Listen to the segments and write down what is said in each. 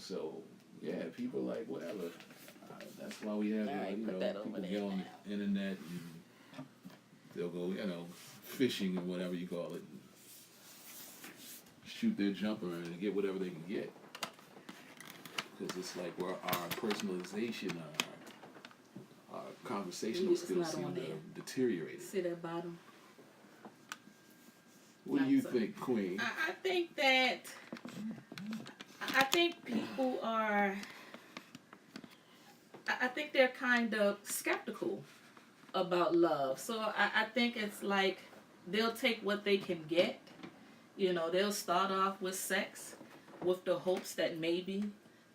so yeah, people like whatever. That's why we have people get on the internet and they'll go, fishing and whatever you call it, and shoot their jumper and get whatever they can get. Because it's like our personalization, our conversational skills seem to have deteriorated. See that bottom? What do you think, Queen? I think people are. I think they're kind of skeptical about love. So I think it's like they'll take what they can get. They'll start off with sex with the hopes that maybe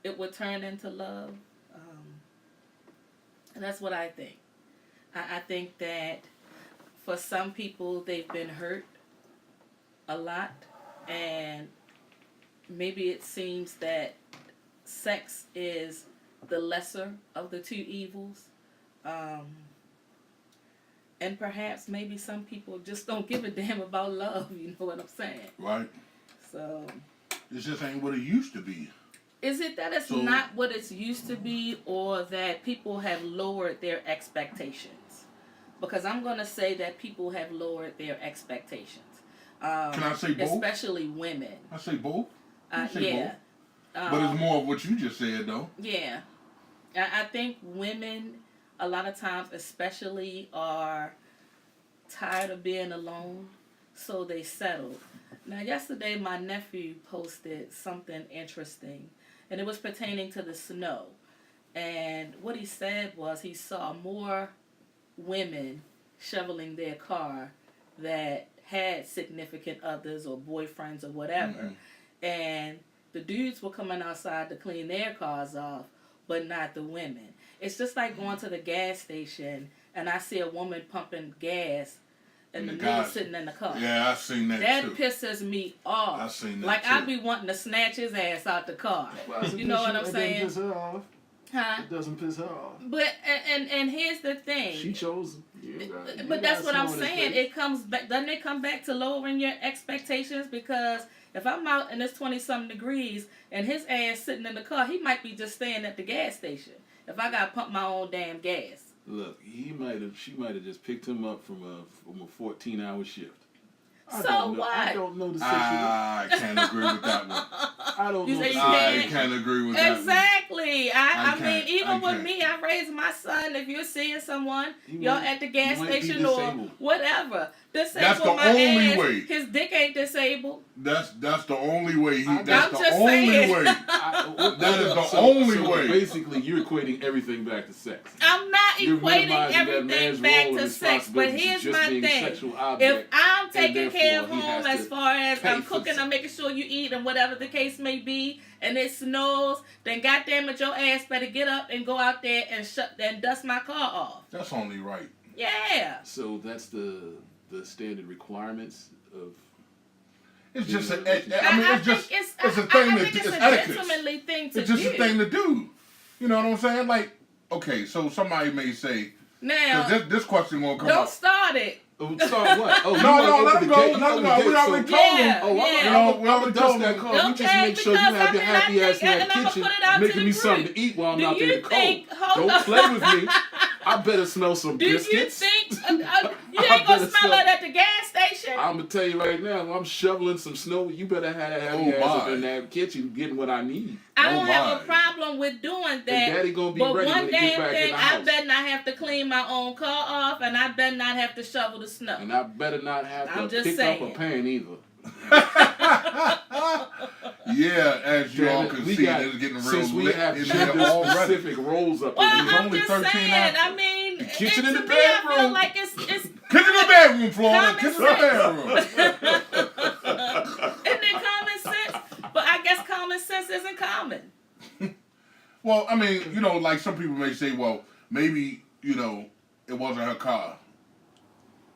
it would turn into love. And that's what I think. I think that for some people, they've been hurt a lot. And maybe it seems that sex is the lesser of the two evils. And perhaps maybe some people just don't give a damn about love, you know what I'm saying? Right. So it just ain't what it used to be. Is it that it's not what it's used to be, or that people have lowered their expectations? Because I'm going to say that people have lowered their expectations. Can I say both? Especially women. I say both? Yeah. Both. But it's more of what you just said, though. Yeah. I think women, a lot of times especially, are tired of being alone, so they settle. Now, yesterday my nephew posted something interesting, and it was pertaining to the snow. And what he said was he saw more women shoveling their car that had significant others or boyfriends or whatever. Mm-hmm. And the dudes were coming outside to clean their cars off, but not the women. It's just like going to the gas station and I see a woman pumping gas and the nigga sitting in the car. Yeah, I seen that too. That pisses me off. I seen that like too. I'd be wanting to snatch his ass out the car. You know what I'm saying? It doesn't piss her off. Huh? It doesn't piss her off. But and here's the thing. She chose. But that's what I'm saying. It comes back. Doesn't it come back to lowering your expectations? Because if I'm out and it's 20-something degrees and his ass sitting in the car, he might be just staying at the gas station. If I gotta pump my own damn gas. Look, she might have just picked him up from a 14-hour shift. What? I don't know the situation. I can't agree with that one. I don't know. I can't agree with that. Exactly. I mean, even with me, I raised my son. If you're seeing someone, y'all at the gas station or whatever, that's the only way. His dick ain't disabled. That's the only way. That's the only way. That is the only way. Basically, you're equating everything back to sex. I'm not equating everything back to sex, but here's my thing. If I'm taking care of home as far as I'm cooking, I'm making sure you eat and whatever the case may be, and it snows, then goddamn it, your ass better get up and go out there and dust my car off. That's only right. Yeah. So that's the standard requirements of. It's just it's a thing. It's etiquette. It's just a thing to do. You know what I'm saying? Like, okay, so somebody may say, now this question gonna come up. Don't start it. Start what? Oh, no, let him go. No, we already told him. We already told that call. You just make sure you have your happy ass in that kitchen making me something to eat while I'm out there in the cold. Don't play with me. I better smell some biscuits. Do you think you ain't gonna smell it at the gas station? I'm gonna tell you right now, I'm shoveling some snow. You better have your ass up in that kitchen getting what I need. I don't have a problem with doing that. Daddy gonna be but ready one when he get back thing, in the house. I better not have to clean my own car off, and I better not have to shovel the snow. And I better not have to pick up a pan either. Yeah, as you all can see, it's getting real since we lit have in there already. specific roles up well, in I'm only just 13 saying. hours. I mean, the kitchen and the to me, I feel bedroom. like it's Kitchen in the bedroom, Florida. Kitchen in the bedroom. Isn't it common sense? But I guess common sense isn't common. Well, I mean, like some people may say, well, maybe, it wasn't her car.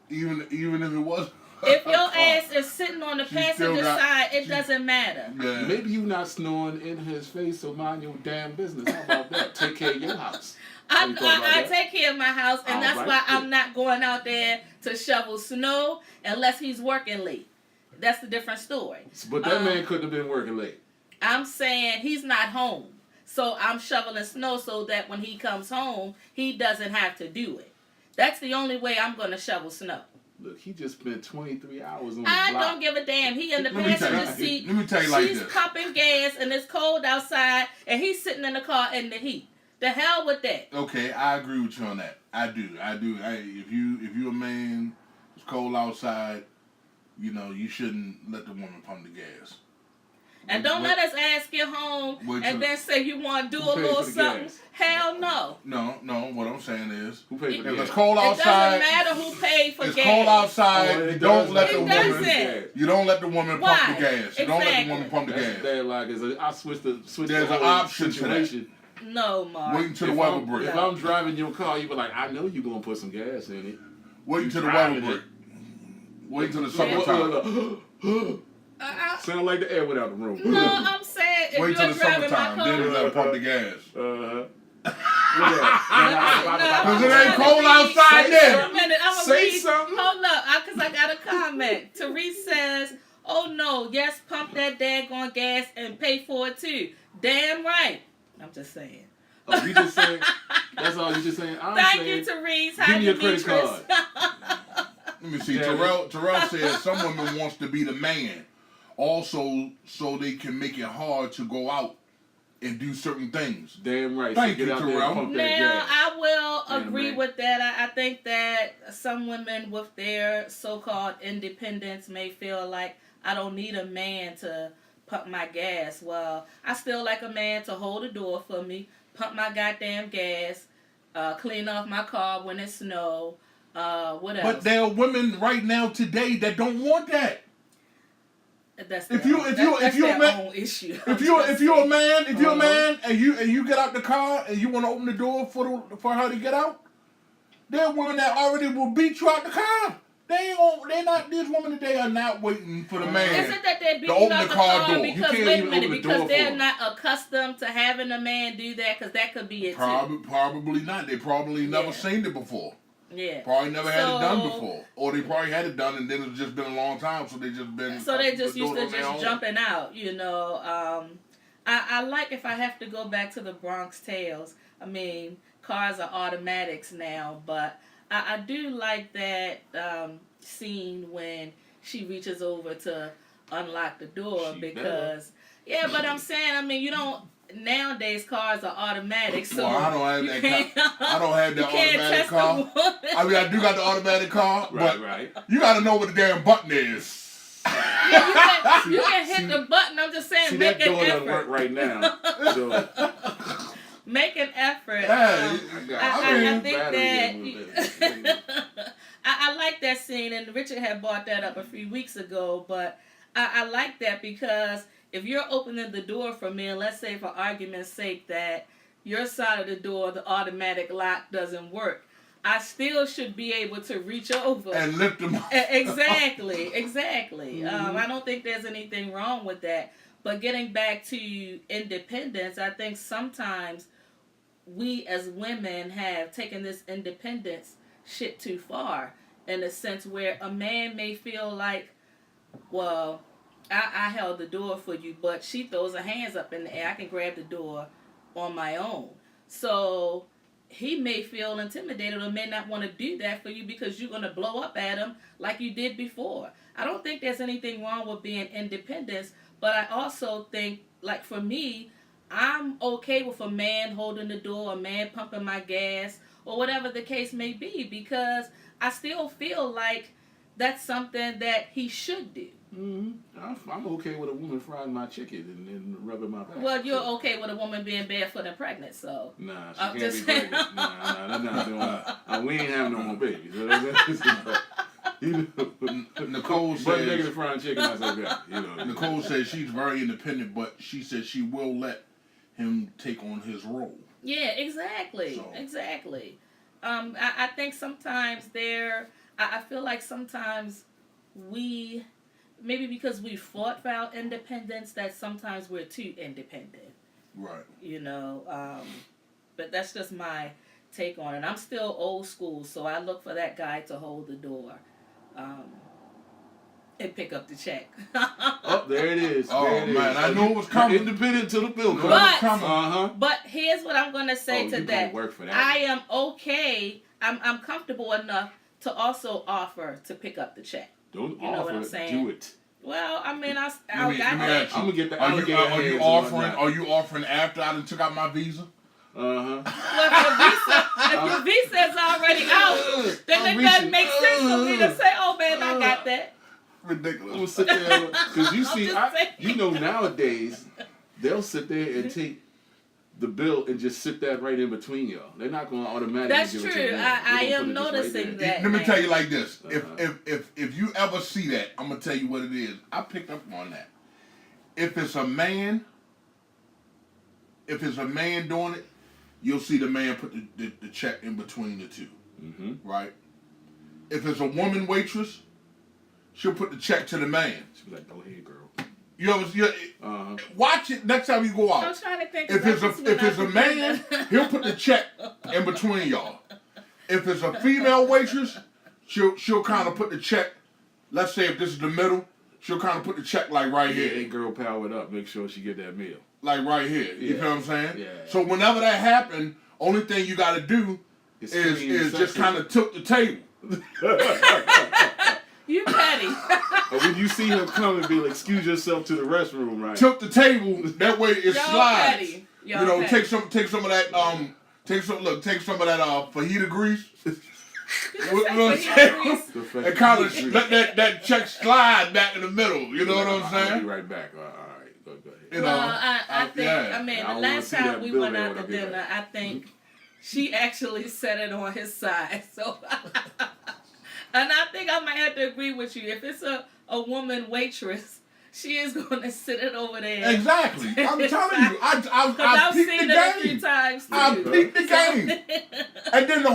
Even if it was. If your ass is sitting on the passenger side, it doesn't matter. Yeah. Maybe you not snoring in his face, so mind your damn business. How about that? Take care of your house. I take care of my house, and that's why I'm not going out there to shovel snow unless he's working late. That's a different story. But that man couldn't have been working late. I'm saying he's not home. So I'm shoveling snow so that when he comes home, he doesn't have to do it. That's the only way I'm going to shovel snow. Look, he just spent 23 hours on the block. I don't give a damn. He in the passenger seat. Let me tell you like this. She's pumping gas and it's cold outside and he's sitting in the car in the heat. The hell with that. Okay, I agree with you on that. I do. If you're a man, it's cold outside, you shouldn't let the woman pump the gas. And don't let us ask you home and then say you want to do a little something. Gas? Hell no. No. What I'm saying is, who paid for the gas? If it's cold outside, it doesn't matter who paid for gas. It's cold outside. You don't let the woman. You don't let the woman pump the gas. You don't let the woman pump the gas. I switched the There's an option situation. No, Mark. Wait until the weather break. If I'm driving your car, you be like, I know you're gonna put some gas in it. Wait until the weather break. Wait until the summertime. Sound like the air went out the room. No, I'm saying if wait you're till the driving summertime, my car, then you let her pump the gas. Because it ain't cold outside then. Say something. Hold up, because I got a comment. Therese says, "Oh no, yes, pump that daggone gas and pay for it too." Damn right. I'm just saying. Oh, you just saying? That's all you just saying? Thank you, Therese. Give me your credit card. Let me see. Terrell says some women wants to be the man, also so they can make it hard to go out and do certain things. Damn right. Thank you, Terrell. Now, I will agree with that. I think that some women with their so-called independence may feel like I don't need a man to pump my gas. Well, I still like a man to hold the door for me, pump my goddamn gas, clean off my car when it snows. What else? But there are women right now today that don't want that. That's if you're a man, if you're a man and you get out the car and you want to open the door for her to get out, there are women that already will beat you out the car. These women today are not waiting for the man. Isn't that they're beating out the car door? Because wait a minute, because they're not accustomed to having a man do that, because that could be it too. Probably not. They probably never seen it before. Yeah. Probably never had it done before. Or they probably had it done and then it's just been a long time, so they just used to just jumping out, I like, if I have to go back to the Bronx Tales, I mean, cars are automatics now, but I do like that scene when she reaches over to unlock the door because, but I'm saying, I mean, nowadays cars are automatic, so I don't have that. I don't have that automatic car. I mean, I do got the automatic car, but you got to know what the damn button is. You can hit the button. I'm just saying, make an effort. That door doesn't work right now. So. Make an effort. I think that I like that scene, and Richard had brought that up a few weeks ago. But I like that because if you're opening the door for me, and let's say for argument's sake that your side of the door, the automatic lock doesn't work, I still should be able to reach over and lift them up. Exactly. Mm-hmm. I don't think there's anything wrong with that. But getting back to independence, I think sometimes we as women have taken this independence shit too far, in a sense where a man may feel like, well, I held the door for you, but she throws her hands up in the air. I can grab the door on my own. So he may feel intimidated or may not want to do that for you because you're going to blow up at him like you did before. I don't think there's anything wrong with being independent, but I also think, like for me, I'm okay with a man holding the door, a man pumping my gas, or whatever the case may be, because I still feel like that's something that he should do. Mm-hmm. I'm okay with a woman frying my chicken and rubbing my back. Well, you're okay with a woman being barefoot and pregnant, so. Nah, she can't be pregnant. Nah, that's not doing that. We ain't having no more babies. Nicole says, but negative frying chicken, that's okay. Nicole says she's very independent, but she says she will let him take on his role. Yeah, exactly. Exactly. I think sometimes I feel like sometimes we, maybe because we fought for our independence, that sometimes we're too independent. Right. But that's just my take on it. I'm still old school, so I look for that guy to hold the door. and pick up the check. Oh, there it is. Oh, there it man, is. I knew it was coming. Independent until the bill comes. But here's what I'm going to say to that. Work for that. I am okay. I'm comfortable enough to also offer to pick up the check. Don't you know what I'm saying? Do it. Well, I mean, I I'm got gonna get the alligator. Are you offering? Are you offering after I done took out my visa? Well, if your visa is already out, then it doesn't make sense for me to say, "Oh man, I got that." Ridiculous. I'm gonna sit there because you see, you know, nowadays they'll sit there and take the bill and just sit that right in between y'all. They're not going to automatically. That's give true. It to you. I am noticing that. Let me tell you like this: if you ever see that, I'm gonna tell you what it is. I picked up on that. If it's a man doing it, you'll see the man put the check in between the two, right? If it's a woman waitress, she'll put the check to the man. She'll be like, "Go ahead, girl." You ever watch it next time you go out. I'm trying to think. If it's a man, he'll put the check in between y'all. If it's a female waitress, she'll kind of put the check. Let's say if this is the middle, she'll kind of put the check like right here. Hey, girl, power it up. Make sure she get that meal. Like right here. You know what I'm saying? Yeah. So whenever that happens, only thing you got to do is just kind of tilt the table. You petty. Or when you see him come and be like, "Excuse yourself to the restroom," right? Tilt the table. That way it slides. Petty. You know, take some of that take some of that fajita grease. What I'm saying? And kind of let that check slide back in the middle. You know what I'm saying? I'll be right back. All right, go ahead. You know, I think. I mean, the last time we went out to dinner, I think she actually set it on his side. So. And I think I might have to agree with you. If it's a woman waitress, she is going to sit it over there. Exactly. I'm telling you. I've seen it a few times too. I peeped the game. And then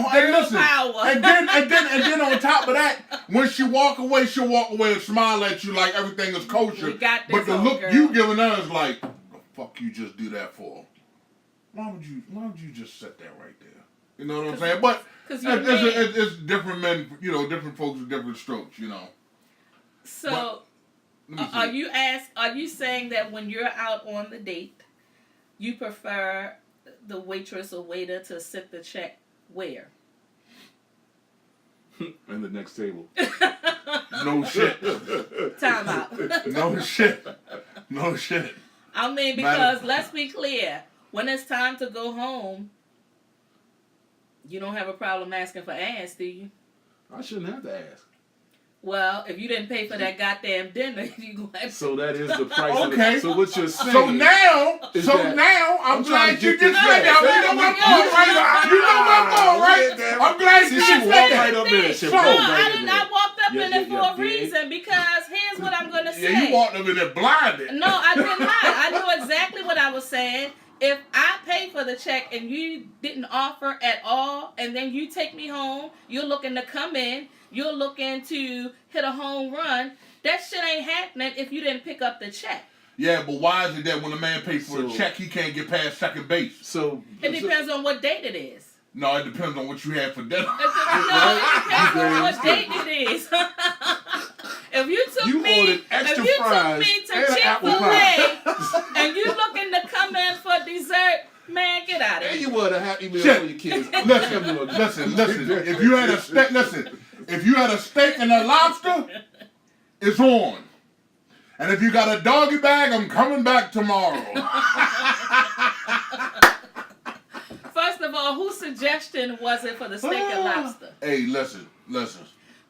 and then on top of that, when she walk away, she'll walk away and smile at you like everything is kosher. We got this, but the look girl. You giving her is like, the fuck you just do that for? Why would you just set that right there? You know what I'm saying? But it's different men, you know, different folks with different strokes, you know. So, are you saying that when you're out on the date, you prefer the waitress or waiter to sit the check where? In the next table. No shit. Time out. No shit. I mean, because let's be clear, when it's time to go home, you don't have a problem asking for ass, do you? I shouldn't have to ask. Well, if you didn't pay for that goddamn dinner, you gonna have to. So that is the price. Okay. So what you're saying? So now, I'm glad you just said that. You know where I'm going, right? I'm glad you just said that. Right up in it. I walked up in it for a reason because here's what I'm gonna say. Yeah, you walked up in there blinded. No, I did not. I knew exactly what I was saying. If I pay for the check and you didn't offer at all, and then you take me home, you're looking to come in, you're looking to hit a home run, that shit ain't happening if you didn't pick up the check. Yeah, but why is it that when a man pays for a check, he can't get past second base? It depends on what date it is. No, it depends on what you had for dinner. It depends on what date it is. If you took me to Chick-fil-A and you looking to come in for dessert, man, get out of here. You want a happy meal for your kids. Listen. If you had a steak and a lobster, it's on. And if you got a doggy bag, I'm coming back tomorrow. First of all, whose suggestion was it for the steak and lobster? Hey, listen.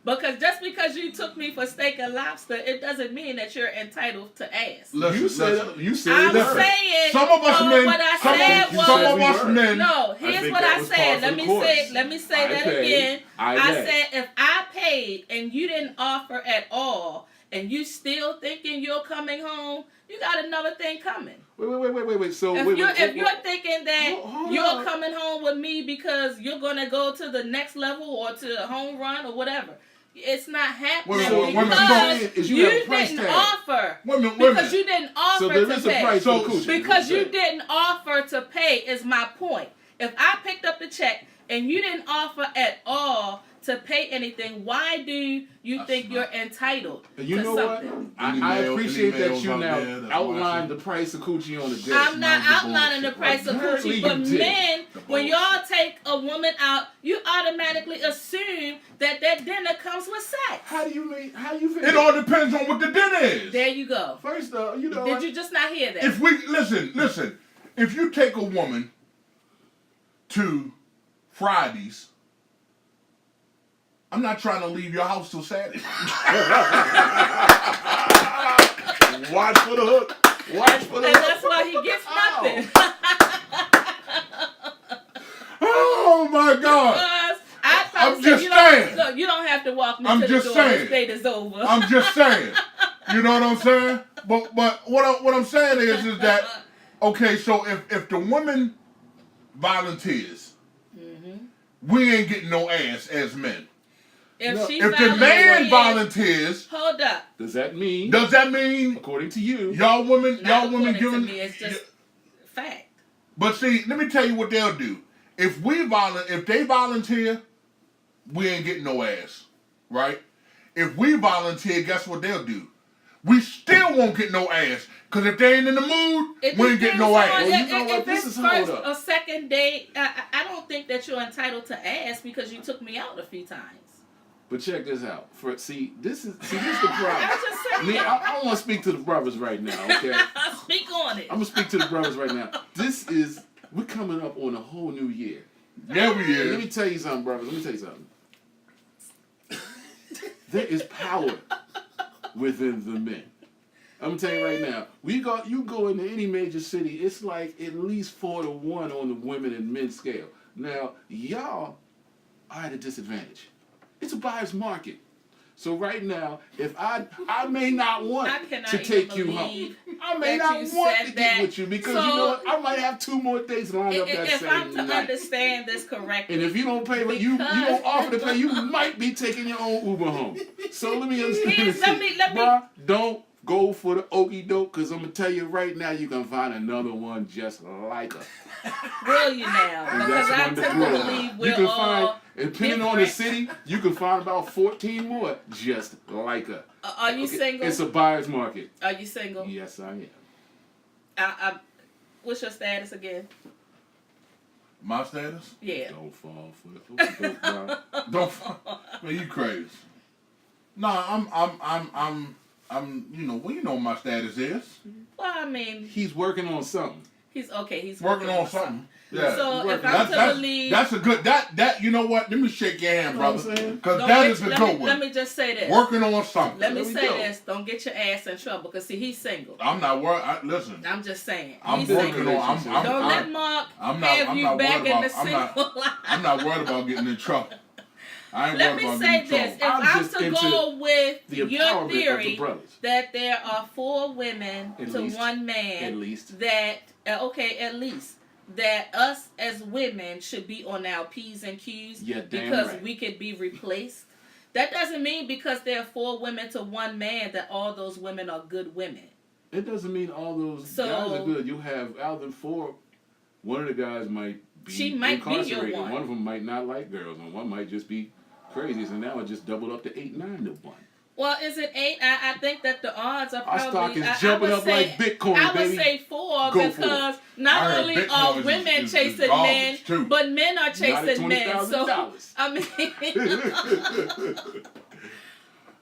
Because just because you took me for steak and lobster, it doesn't mean that you're entitled to ask. You said I'm saying. Some of us men. What I said was. Some of us men. No, here's what I said. Let me say that again. I said if I paid and you didn't offer at all, and you still thinking you're coming home, you got another thing coming. Wait. So if you're thinking that you're coming home with me because you're gonna go to the next level or to a home run or whatever, it's not happening because you didn't offer. Because you didn't offer to pay. Because you didn't offer to pay is my point. If I picked up the check and you didn't offer at all to pay anything, why do you think you're entitled to something? What? I appreciate that you now outlined the price of coochie on the day. I'm not outlining the price of coochie, but men, when y'all take a woman out, you automatically assume that dinner comes with sex. How do you mean? How you feel? It all depends on what the dinner is. There you go. First, did you just not hear that? If we listen, if you take a woman to Fridays, I'm not trying to leave your house till Saturday. Watch for the hook. Watch for the hook. And that's why he gets nothing. Oh my God. I'm just saying. You don't have to walk me to the door. The date is over. I'm just saying. You know what I'm saying? But what I'm saying is that, okay, so if the woman volunteers, we ain't getting no ass as men. If the man volunteers, hold up. Does that mean? According to you, y'all women giving? It's just fact. But see, let me tell you what they'll do. If they volunteer, we ain't getting no ass, right? If we volunteer, guess what they'll do? We still won't get no ass. Because if they ain't in the mood, we ain't getting no ass. Well, you know what? If this it's is first or second date, I don't think that you're entitled to ass because you took me out a few times. But check this out. This is the problem. I'm just saying. I want to speak to the brothers right now, okay? Speak on it. I'm going to speak to the brothers right now. We're coming up on a whole new year. Yeah, we is. Let me tell you something, brothers. Let me tell you something. There is power within the men. I'm telling you right now, you go into any major city, it's like at least 4-1 on the women and men scale. Now, y'all are at a disadvantage. It's a buyer's market. So right now, if I may not want to take you home. I may not want to get with you because you know what? I might have 2 more dates lined up that same night. If I'm to understand this correctly. And if you don't pay, you don't offer to pay, you might be taking your own Uber home. So let me understand this. Bruh, don't go for the okie doke, because I'm going to tell you right now, you can find another one just like her. Will you now? Because I tend to believe we're all depending on the city, you can find about 14 more just like her. Are you single? It's a buyer's market. Are you single? Yes, I am. What's your status again? My status? Yeah. Don't fall for the okie doke, bro. Don't fall. Man, you crazy. Nah, I'm you know what my status is. Well, I mean, he's working on something. He's working on something. Yeah. So if I'm to believe, that's a good that you know what? Let me shake your hand, brother. Because that is a good one. Let me just say this. Working on something. Let me say this. Don't get your ass in trouble. Because see, he's single. I'm not worried. Listen. I'm just saying. I'm working on. Don't let Mark have you back in the single life. I'm not worried about getting in trouble. Let me say this. If I'm to go with your theory that there are 4 women to 1 man, at least that us as women should be on our P's and Q's because we could be replaced. That doesn't mean because there are 4 women to 1 man that all those women are good women. It doesn't mean all those guys are good. You have out of the 4, one of the guys might be incarcerated. Be your one of them might not like girls, and one might just be crazy. So now it just doubled up to 8-9 to 1. Well, is it 8? I think that the odds are probably... Our stock is jumping up like Bitcoin, I would say 4 because not only are women chasing men, but men are chasing men. So, I mean...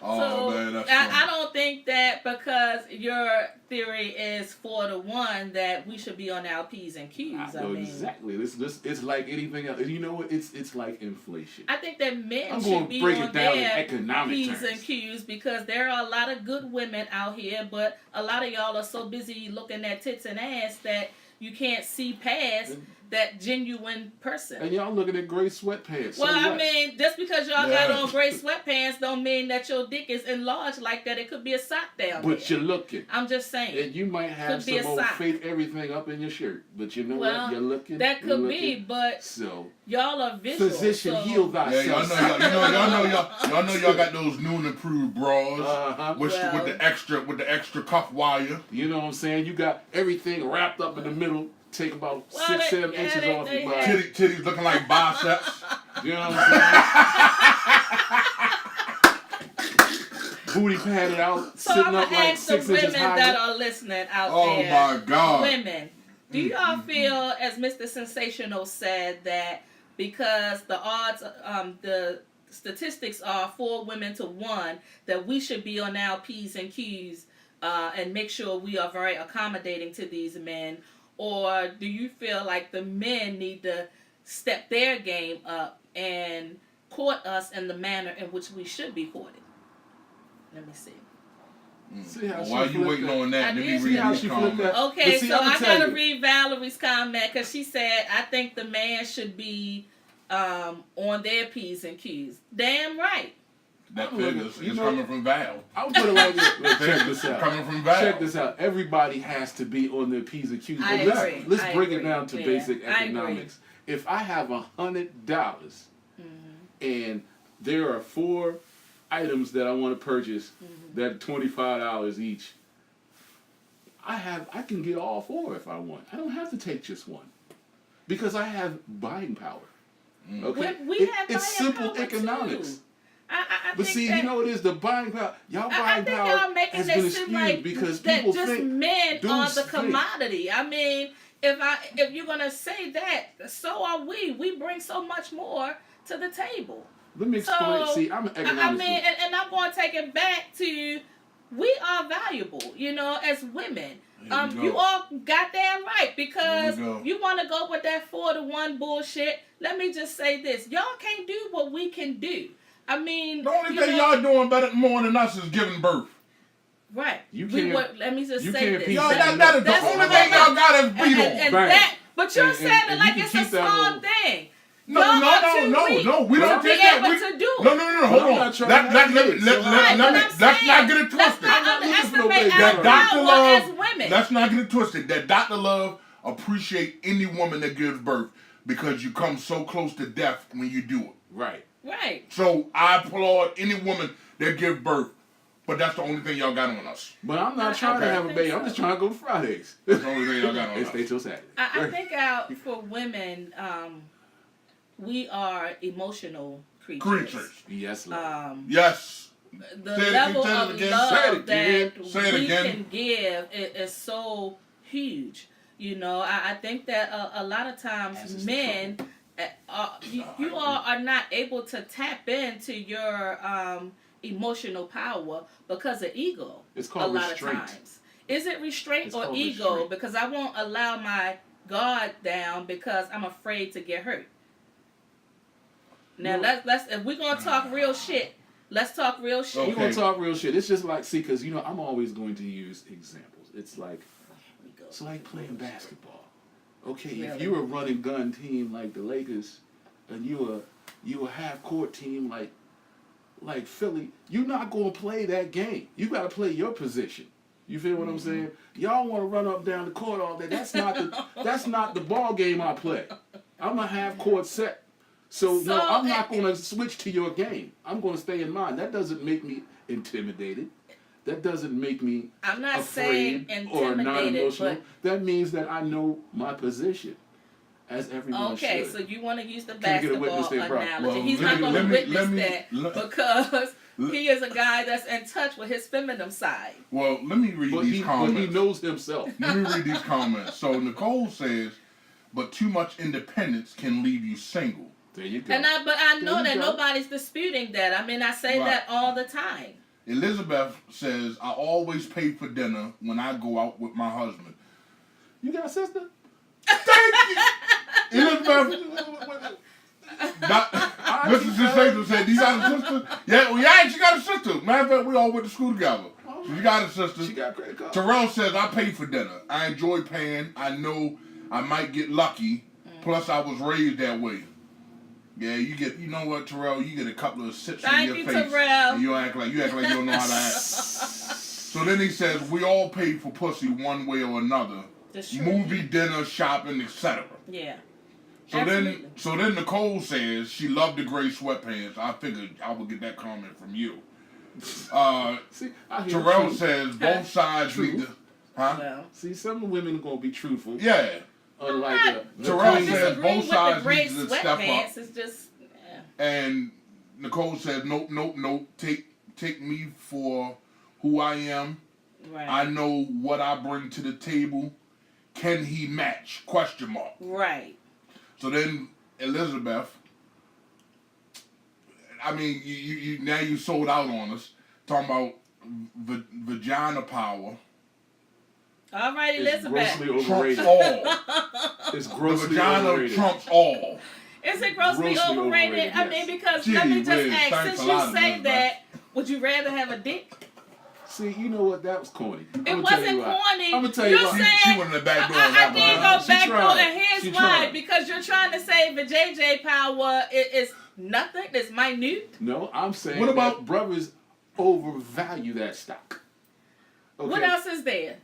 man, that's I don't think that because your theory is 4-1 that we should be on our P's and Q's. I mean, exactly. It's like anything else. You know what? It's like inflation. I think that men should be on their P's and Q's because there are a lot of good women out here, but a lot of y'all are so busy looking at tits and ass that you can't see past that genuine person. And y'all looking at gray sweatpants. Well, I mean, just because y'all got on gray sweatpants don't mean that your dick is enlarged like that. It could be a sock down there. But you're looking. I'm just saying. And you might have some old fake everything up in your shirt. But you know what? You're looking. That could be, but y'all are visual. Physician, heal thyself. Y'all know y'all got those new and improved bras with the extra cuff wire. You know what I'm saying? You got everything wrapped up in the middle. take about Well, 6-7 inches off your body. Titties looking like biceps. You know what I'm saying? Booty padded out, So sitting I'm up gonna like ask the 6 inches women high. that are listening out Oh there. my God. Women, do y'all feel, as Mr. Sensational said, that because the odds, the statistics are 4 women to 1, that we should be on our P's and Q's and make sure we are very accommodating to these men? Or do you feel like the men need to step their game up and court us in the manner in which we should be courted? Let me see. See how While you waiting on that, let me read how these she flipped that. comments. Okay, see, so I'ma I tell gotta you. read Valerie's comment because she said, I think the man should be on their P's and Q's. Damn right. That You figure is know- coming from Val. I'll put it like this. Look, check this out. Coming from Val. Check this out. Everybody has to be on their P's and Q's. I But agree. let's I bring it agree. down to Yeah, basic I agree. economics. If I have $100 and there are 4 items that I want to purchase that are $25 each, I can get all 4 if I want. I don't have to take just one because I have buying power. Okay, We have it's buying simple power, economics. too. I But think see, that, you know what it is? The buying power. Y'all I buying think power y'all making has been this seem skewed like because that people just think men dudes are the think. commodity. I mean, if you're gonna say that, so are we. We bring so much more to the table. Let me explain. So, See, I'm an economist. I mean, and I'm going to take it back to, we are valuable, as women. You all goddamn right, because you want to go with that 4-to-1 bullshit. Let me just say this: y'all can't do what we can do. I mean, The only thing y'all doing better more than us is giving birth. right? You We can't- let me just you say can't this. beat Y'all, that. that is the That's only what thing y'all got us beat on. And Bang. that, but you're And- saying and it like you it's can a keep that small little- thing. No, Y'all are we too don't weak take to be that. able to do it. No, hold I'm on. not trying Let to me hate. So Right, but I'm let's not saying, get it let's twisted. not I'm not looking for no underestimate big our girl. That power Dr. as Love, women. let's not get it twisted. That Dr. Love appreciate any woman that gives birth because you come so close to death when you do it. Right. Right. So I applaud any woman that gives birth, but that's the only thing y'all got on us. But I'm not trying to have a think baby. so. I'm just trying to go to Fridays. That's the only thing y'all got on And us. stay till Saturday. I think out for women, we are emotional creatures. Yes, Lord. Yes. The Say it level again, of say it again. love that Say it we again. can give is so huge. I think that a lot of As times is the men, you all are not able to tap into your emotional power because of ego. It's called a lot restraint. of times. Is it restraint It's or called ego? restraint. Because I won't allow my guard down because I'm afraid to get hurt. Now No. let's if we're gonna talk real shit, let's talk real shit. We're going to talk real shit. It's just like, see, because, I'm always going to use examples. It's like playing basketball. Okay, if Really? you're a running gun team like the Lakers, and you a half court team like Philly, you're not going to play that game. You got to play your position. You feel what I'm saying? Y'all want to run up and down the court all day. That's not the ball game I play. I'm a half court set. So no, I'm not going to switch to your game. I'm going to stay in mine. That doesn't make me intimidated. That doesn't make me I'm not saying afraid or not intimidated, emotional. but That means that I know my position, as everyone okay, should. so you want to use the Can we get a witness basketball there, bro? analogy. Well, He's let not me- going to let me- witness let me- that because he is a guy that's in touch with his feminine side. Well, let me read But these comments. he knows himself. Let me read these comments. So Nicole says, but too much independence can leave you single. There you go. But I know There that you go. nobody's disputing that. I mean, I say Right. that all the time. Elizabeth says, I always pay for dinner when I go out with my husband. You got a sister? Thank you! Elizabeth, Mr. Sensational said, you got a sister? Yeah, she got a sister. Matter of fact, we all went to school together. So she got a sister. She got a credit card. Terrell says, I pay for dinner. I enjoy paying. I know I might get lucky. Plus, I was raised that way. Yeah, you know what, Terrell? You get a couple of sips in your Thank face. you, Terrell. And you act like you don't know how to act. So then he says, we all pay for pussy one way or another. That's true. Movie, dinner, shopping, etc. Yeah. So then Nicole says she loved the gray sweatpants. I figured I would get that comment from you. See, I hear Terrell truth. says both sides need to... Huh? Well, See, some women are going to be truthful. Yeah. unlike Terrell queen. says both with sides the gray need to step up. sweatpants. It's just, And Nicole says, nope. Take me for who I am. right. I know what I bring to the table. Can he match? Question mark. Right. So then Elizabeth, I mean, you now you sold out on us. Talking about vagina power. All right, It's Elizabeth. grossly Trumps overrated. all. It's The grossly vagina overrated. trumps all. Is it grossly Grossly overrated? overrated, I mean, yes. because Gee let me just whiz, ask, thanks since a you lot, say Elizabeth. that, would you rather have a dick? See, you know what? That was corny. It wasn't corny. I'm gonna tell you You're why. saying She went in the back door on I that did one. go She back door, tried. and here's She why. tried. Because you're trying to say the JJ power is nothing. It's minute. No, I'm saying What about- that brothers overvalue that stock. Okay. What else is there?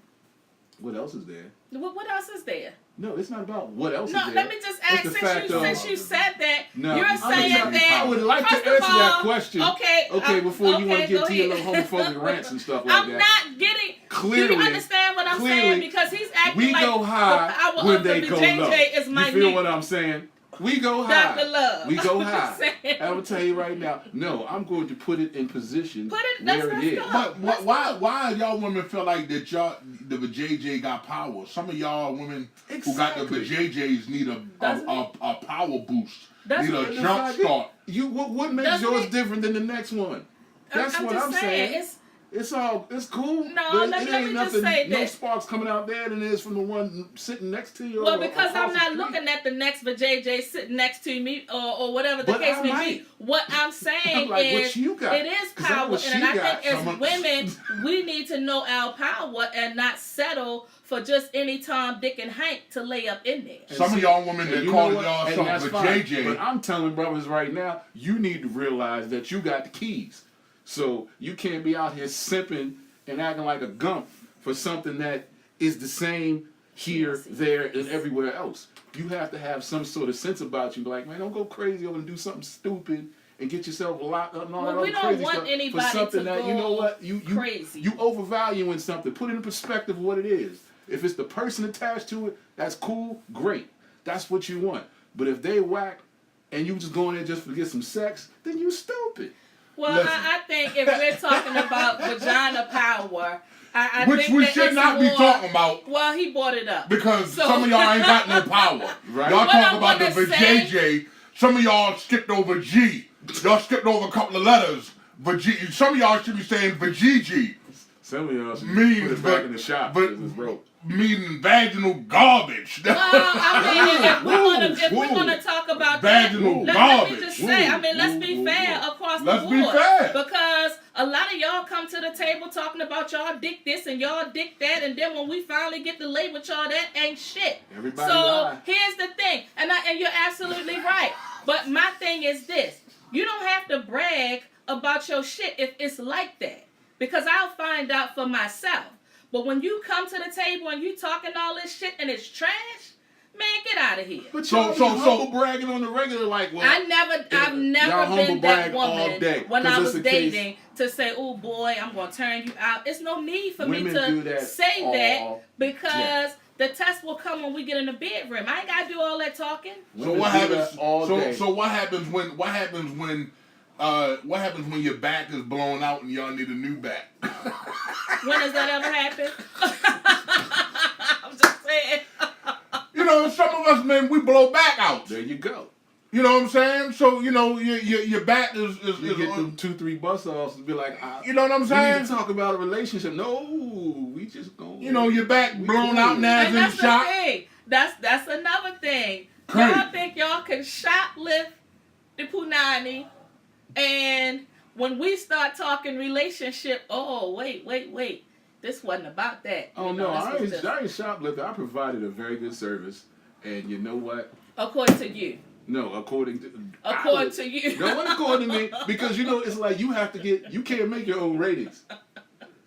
What else is there? What else is there? No, it's not about what else No, is there. let me just It's ask. the Since fact you, of- since you said that, No, you're I'm saying gonna tell you, that. I would like to first of answer that all, question. Okay. Okay, before you want to okay, get go to your ahead. little homophobic rants and stuff like I'm that. not getting. Do Clearly, you understand what I'm saying? Because he's acting we like go high the power when of they the go JJ low. is You minute. feel what I'm saying? We go high. Dr. Love. We go I'm high. just saying. I will tell you right now. No, I'm going to put it in position Put it- where let's it is. go. But why y'all women feel like that y'all the JJ got power? Some of y'all women who got the Exactly. JJs need Doesn't a power boost. Doesn't Need it? a And the jump fact start. that what makes Doesn't yours it? different than the next one? That's what just I'm saying. It's It's cool. No, but let it me ain't just nothing. say no this. sparks coming out there than it is from the one sitting next to you. well or because I'm across the not street. looking at the next JJ sitting next to me or whatever the But case I may might. be. What I'm saying I'm like, what is you got? it is 'Cause I know power, what and she I got. think as Someone- women we need to know our power and not settle for just any Tom, Dick, and Hank to lay up in there. And Some of y'all women and that you call know what? y'all And self that's a fine. JJ. But I'm telling brothers right now, you need to realize that you got the keys. So you can't be out here simping and acting like a gump for something that is the same here, there, and everywhere else. You have to have some sort of sense about you. Like, man, don't go crazy over and do something stupid and get yourself locked up and all Well, that we other don't crazy want stuff anybody for something to that, you know go what, you crazy. You overvaluing something. Put it in perspective of what it is. If it's the person attached to it, that's cool, great. That's what you want. But if they whack and you just go in there just to get some sex, then you stupid. Well, Listen. I think if we're talking about vagina power, I Which think we that should it's not be more- talking about Well, he brought it up because So- some of y'all ain't got no power. Right. Y'all What talk I about the wanna say- JJ. Some of y'all skipped over G. Y'all skipped over a couple of letters. Some of y'all should be saying Vajiji. Some of y'all should Me, put it but- back in the shop but- because it's broke. Meaning vaginal garbage. Well, I mean, if we're Woo, gonna woo. talk about Vaginal that, let me garbage. just say, I mean, let's Woo, be woo, fair woo. across Let's the be board. fair. Because a lot of y'all come to the table talking about y'all dick this and y'all dick that, and then when we finally get to lay with y'all, that ain't shit. Everybody so lie. here's the thing, and you're absolutely right. But my thing is this: you don't have to brag about your shit if it's like that, because I'll find out for myself. But when you come to the table and you talking all this shit and it's trash, man, get out of here. But So- y'all so- be humble bragging on the regular like, well, I've y'all never humble been that brag all woman day, when 'cause I it's was a case- dating to say, "Oh boy, I'm gonna turn you out." It's no need for me Women do to that say all that because day. the test will come when we get in the bedroom. I ain't gotta do all that talking. So women what do happens? that all day. So what happens when your back is blown out and y'all need a new back? When does that ever happen? I'm just saying. You know, some of us men we blow back out. There you go. You know what I'm saying? So you know your back is You get them 2-3 bus offs and be like, you know what I'm we need saying? to talk about a relationship. No, we just go. You know your back blown out now And in the that's the shop. thing. That's another thing. Crazy. Y'all think y'all can shoplift the punani, and when we start talking relationship, oh wait, this wasn't about that. Oh You know, no, this was just- I ain't shoplifting. I provided a very good service, and you know what? according to you. No, according to You. No one according to me, because you know it's like you have to get. You can't make your own ratings.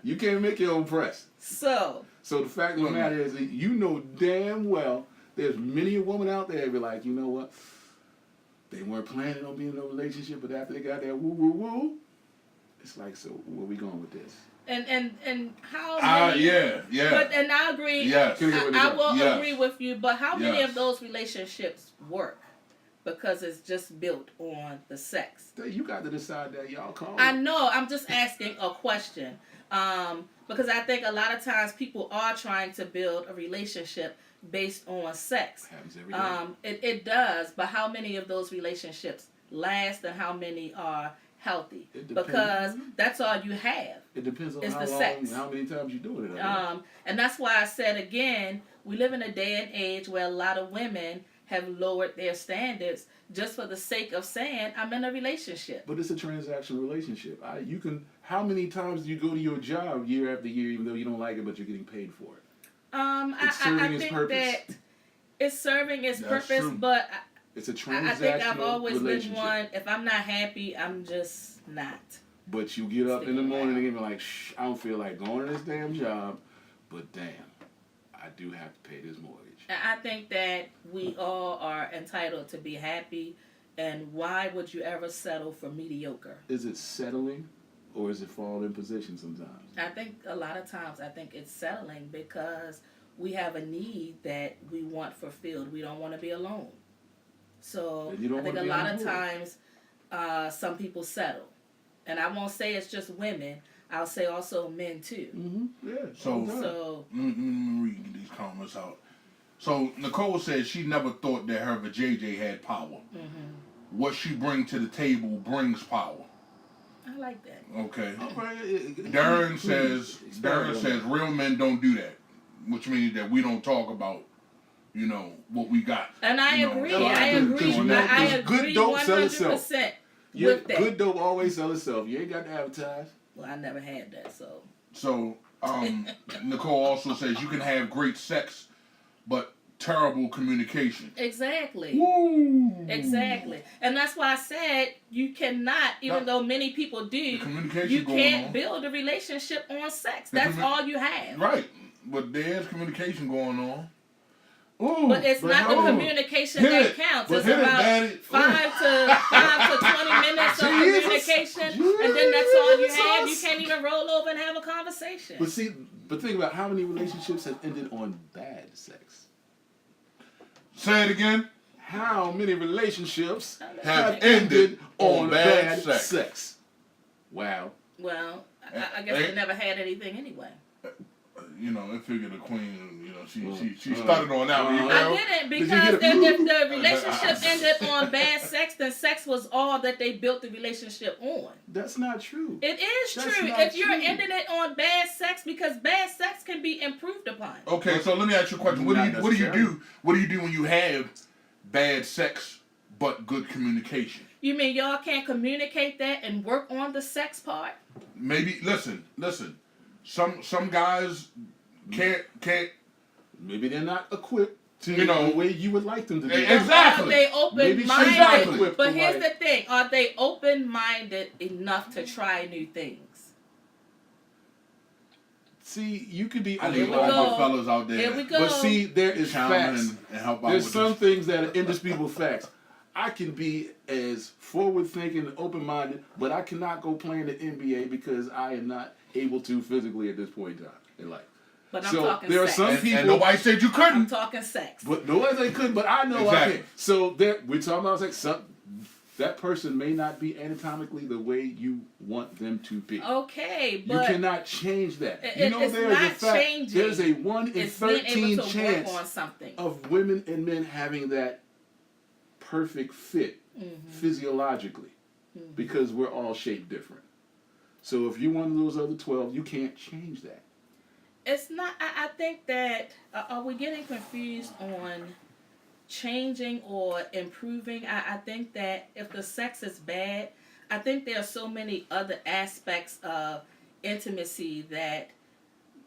You can't make your own press. So So the fact of the matter is, that you know damn well there's many a woman out there that be like, you know what? They weren't planning on being in a relationship, but after they got that woo woo woo, it's like, so where we going with this? And how many? Yeah. But and I agree. Yes. I will agree with you. But how many Yes. of those relationships work because it's just built on the sex? You got to decide that, y'all. Call I know. I'm just asking a question. Because I think a lot of times people are trying to build a relationship based on sex. Happens every day. It does, but how many of those relationships last and how many are healthy? Because that's all you have. It depends on how the long, sex. how many times you're doing it. And that's why I said again, we live in a day and age where a lot of women have lowered their standards just for the sake of saying I'm in a relationship. But it's a transactional relationship. How many times do you go to your job year after year, even though you don't like it, but you're getting paid for it? I think that it's serving its purpose, true. but it's a transactional I think I've always relationship. been one. If I'm not happy, I'm just not. But you get up in the morning and be like, I don't feel like going to this damn job, but damn, I do have to pay this mortgage. I think that we all are entitled to be happy, and why would you ever settle for mediocre? Is it settling, or is it fall in position sometimes? I think a lot of times it's settling because we have a need that we want fulfilled. We don't want to be alone. So I think a lot of times some people settle. And I won't say it's just women. I'll say also men too. Mm-hmm. Yeah. So let me read these comments out. So Nicole says she never thought that her vajayjay had power. Mm-hmm. What she brings to the table brings power. I like that. Okay. Darren says real men don't do that, which means that we don't talk about, what we got. And I agree. I agree. I agree. Good dope sell itself. 100% with that. Good dope always sell itself. You ain't got to advertise. Well, I never had that, so. So Nicole also says you can have great sex, but terrible communication. Exactly. Woo. Exactly. And that's why I said you cannot, even though many people do, you can't build a relationship on sex. That's all you have. Right. But there's communication going on. Ooh, but it's not the communication that counts. It's about 5 to 20 minutes of communication, and then that's all you have. You can't even roll over and have a conversation. But think about how many relationships have ended on bad sex. Say it again. How many relationships have ended on bad sex? Wow. Well, I guess they never had anything anyway. It figured the queen, she started on that one. I didn't, because if the relationship ended on bad sex, then sex was all that they built the relationship on. That's not true. It is true. If you're ending it on bad sex, because bad sex can be improved upon. Okay, so let me ask you a question. What do you do? What do you do when you have bad sex but good communication? You mean y'all can't communicate that and work on the sex part? Maybe listen. Some guys can't. Maybe they're not equipped to the way you would like them to be. Exactly. Are they open-minded? Exactly. But here's the thing: are they open-minded enough to try new things? See, you could be. I need all my fellas out there. Here we go. But see, there is facts. And help out. There's some things that are indisputable facts. I can be as forward-thinking and open-minded, but I cannot go play in the NBA because I am not able to physically at this point in time in life. But I'm talking there sex. Are some people. And nobody said you couldn't. I'm talking sex. But nobody said couldn't. But I know I can. So we're talking about sex. That person may not be anatomically the way you want them to be. Okay, but you cannot change that. It's not changing. There's a 1 in 13 chance on something. of women and men having that perfect fit physiologically, because we're all shaped different. So if you're one of those other 12, you can't change that. It's not. I think that are we getting confused on changing or improving? I think that if the sex is bad, I think there are so many other aspects of intimacy that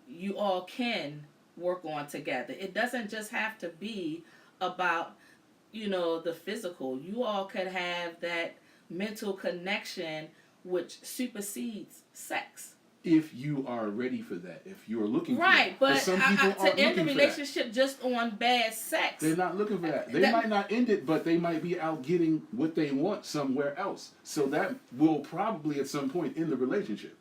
you all can work on together. It doesn't just have to be about the physical. You all could have that mental connection which supersedes sex. If you are ready for that, if you're looking for that. Right, but some people to end the relationship just on bad sex. They're not looking for that. They might not end it, but they might be out getting what they want somewhere else. So that will probably at some point end the relationship.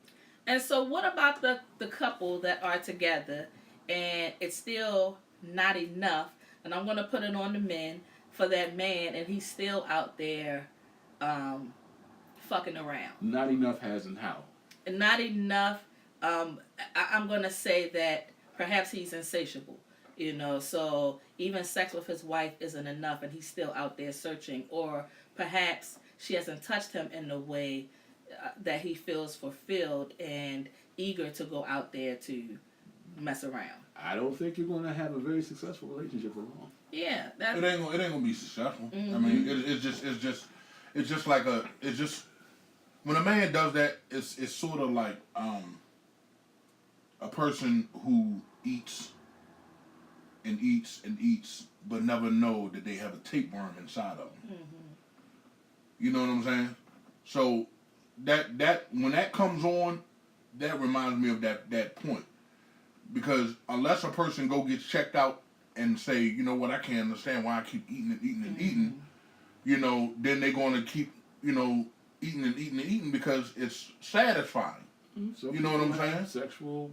And so, what about the couple that are together and it's still not enough? And I'm going to put it on the men for that man, and he's still out there fucking around. Not enough has and how? Not enough. I'm going to say that perhaps he's insatiable. So even sex with his wife isn't enough, and he's still out there searching. Or perhaps she hasn't touched him in a way that he feels fulfilled and eager to go out there to mess around. I don't think you're going to have a very successful relationship for long. Yeah, it ain't gonna be successful. I mean, it's just like when a man does that, it's sort of like a person who eats and eats and eats, but never know that they have a tapeworm inside of them. Mm-hmm. You know what I'm saying? So that when that comes on, that reminds me of that point. Because unless a person gets checked out and say, you know what, I can't understand why I keep eating and eating and eating, then they're going to keep, eating and eating and eating because it's satisfying. So you know what I'm saying? Sexual,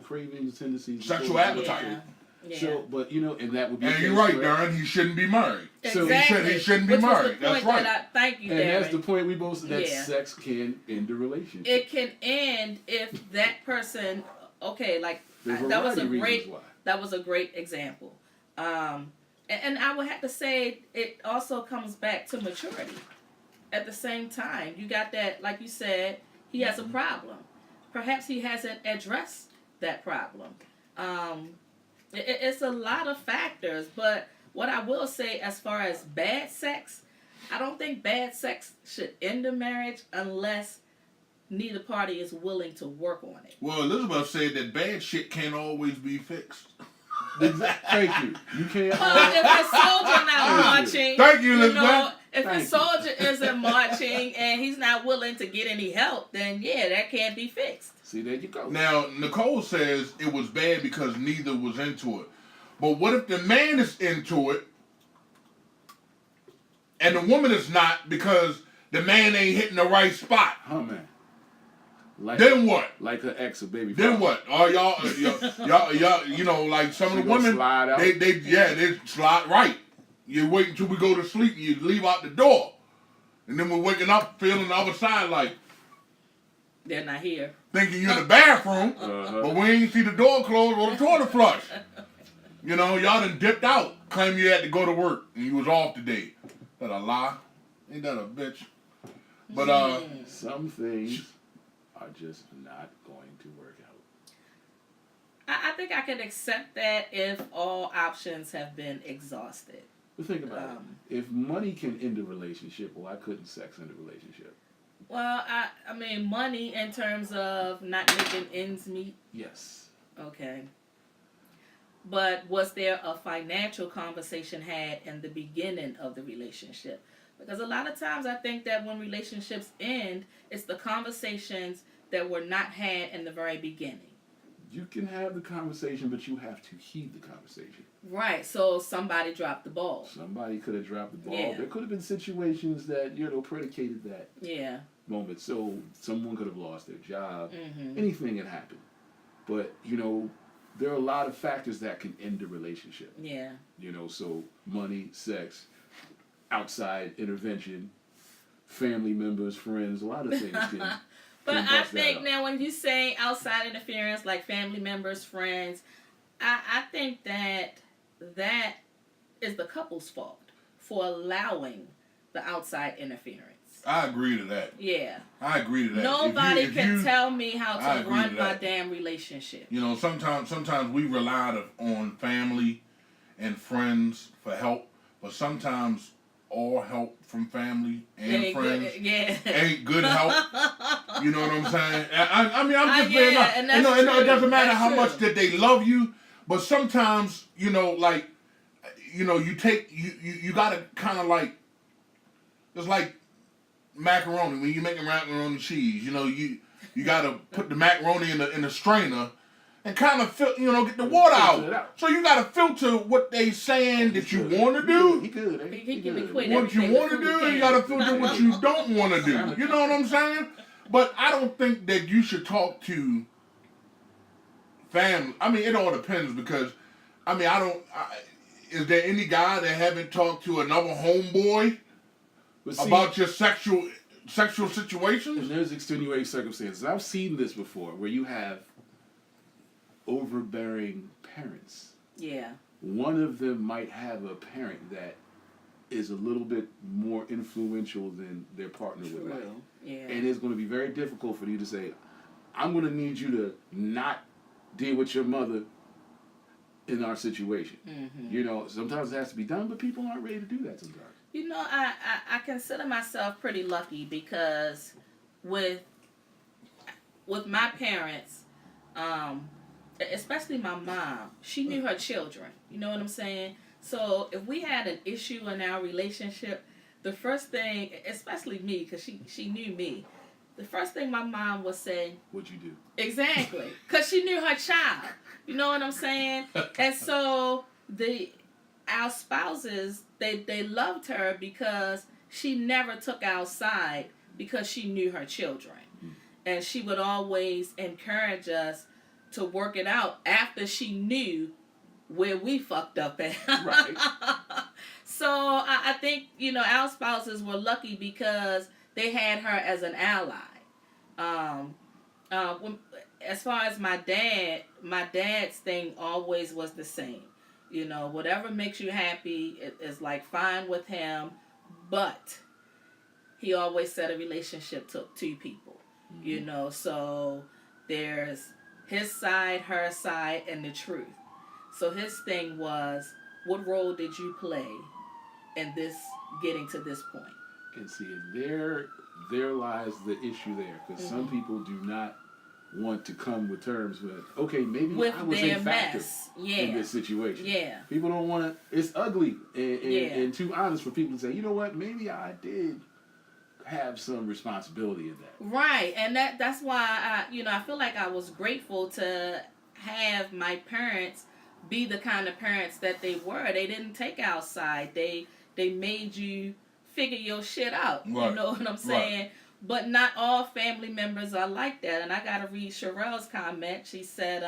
cravings, tendencies. Sexual appetite. Yeah. So, but and that would be. And you're right, Darren. He shouldn't be married. Exactly. So he shouldn't be married. That's right. Thank you, and Darren. that's the point we both said that sex can end a relationship. It can end if that person. Okay, that was a great example. And I would have to say it also comes back to maturity. At the same time, you got that, like you said, he has a problem. Perhaps he hasn't addressed that problem. It's a lot of factors, but what I will say as far as bad sex, I don't think bad sex should end a marriage unless neither party is willing to work on it. Well, Elizabeth said that bad shit can't always be fixed. Thank you. You can't. Well, if the soldier not marching, thank you, Elizabeth. If the soldier isn't marching and he's not willing to get any help, then that can't be fixed. See, there you go. Now, Nicole says it was bad because neither was into it. But what if the man is into it and the woman is not because the man ain't hitting the right spot? Oh, man. Then what? Like her ex or baby. Then what? Oh, y'all, like some of the women, slide out. they slide right. You wait until we go to sleep and you leave out the door. And then we're waking up feeling the other side like they're not here. Thinking you're in the bathroom, but we ain't see the door closed or the toilet flush. Y'all done dipped out. Claim you had to go to work and you was off today. That a lie? Ain't that a bitch? But some things are just not going to work out. I think I can accept that if all options have been exhausted. But think about it. If money can end a relationship, why couldn't sex end a relationship? Well, I mean, money in terms of not making ends meet. Yes. Okay. But was there a financial conversation had in the beginning of the relationship? Because a lot of times I think that when relationships end, it's the conversations that were not had in the very beginning. You can have the conversation, but you have to heed the conversation. Right. So somebody dropped the ball. Somebody could have dropped the ball. Yeah. There could have been situations that, predicated that moment. So someone could have lost their job. Mm-hmm. Anything can happen. But, there are a lot of factors that can end a relationship. Yeah. So money, sex, outside intervention, family members, friends, a lot of things can. But I think now when you say outside interference, like family members, friends, I think that is the couple's fault for allowing the outside interference. I agree to that. Yeah. I agree to that. Nobody can tell me how to run my damn relationship. Sometimes we rely on family and friends for help, but sometimes all help from family and friends ain't good help. You know what I'm saying? I mean, I'm just being honest. It doesn't matter how much that they love you, but sometimes, you gotta kind of like, it's like macaroni. When you're making macaroni and cheese, you gotta put the macaroni in the strainer and kind of get the water out. So you gotta filter what they saying that you want to do. He could. He can be quit what you want to do, and you gotta filter what you don't want to do. You know what I'm saying? But I don't think that you should talk to family. I mean, it all depends because, I mean, is there any guy that haven't talked to another homeboy about your sexual situations? And there's extenuating circumstances. I've seen this before where you have overbearing parents. Yeah. One of them might have a parent that is a little bit more influential than their partner would like. Yeah. And it's going to be very difficult for you to say, I'm going to need you to not deal with your mother in our situation. Mm-hmm. You know, sometimes it has to be done, but people aren't ready to do that sometimes. You know, I consider myself pretty lucky because with my parents, especially my mom, she knew her children. You know what I'm saying? So if we had an issue in our relationship, the first thing, especially me, because she knew me, the first thing my mom would say, what'd you do? Exactly. Because she knew her child. You know what I'm saying? And so our spouses, they loved her because she never took our side because she knew her children. And she would always encourage us to work it out after she knew where we fucked up at. Right. So I think, you know, our spouses were lucky because they had her as an ally. As far as my dad's thing always was the same. You know, whatever makes you happy is like fine with him, but he always said a relationship took two people. Mm-hmm. You know, so there's his side, her side, and the truth. So his thing was, what role did you play in this getting to this point? And see, there lies the issue there, because some people do not want to come with terms with, okay, maybe with I was a factor in this situation. Yeah. People don't want to, it's ugly and too honest for people to say, you know what, maybe I did have some responsibility in that. Right, and that's why I feel like I was grateful to have my parents be the kind of parents that they were. They didn't take our side. They made you figure your shit out. Right. You know what I'm saying? Right. But not all family members are like that. And I gotta read Sherelle's comment. She said,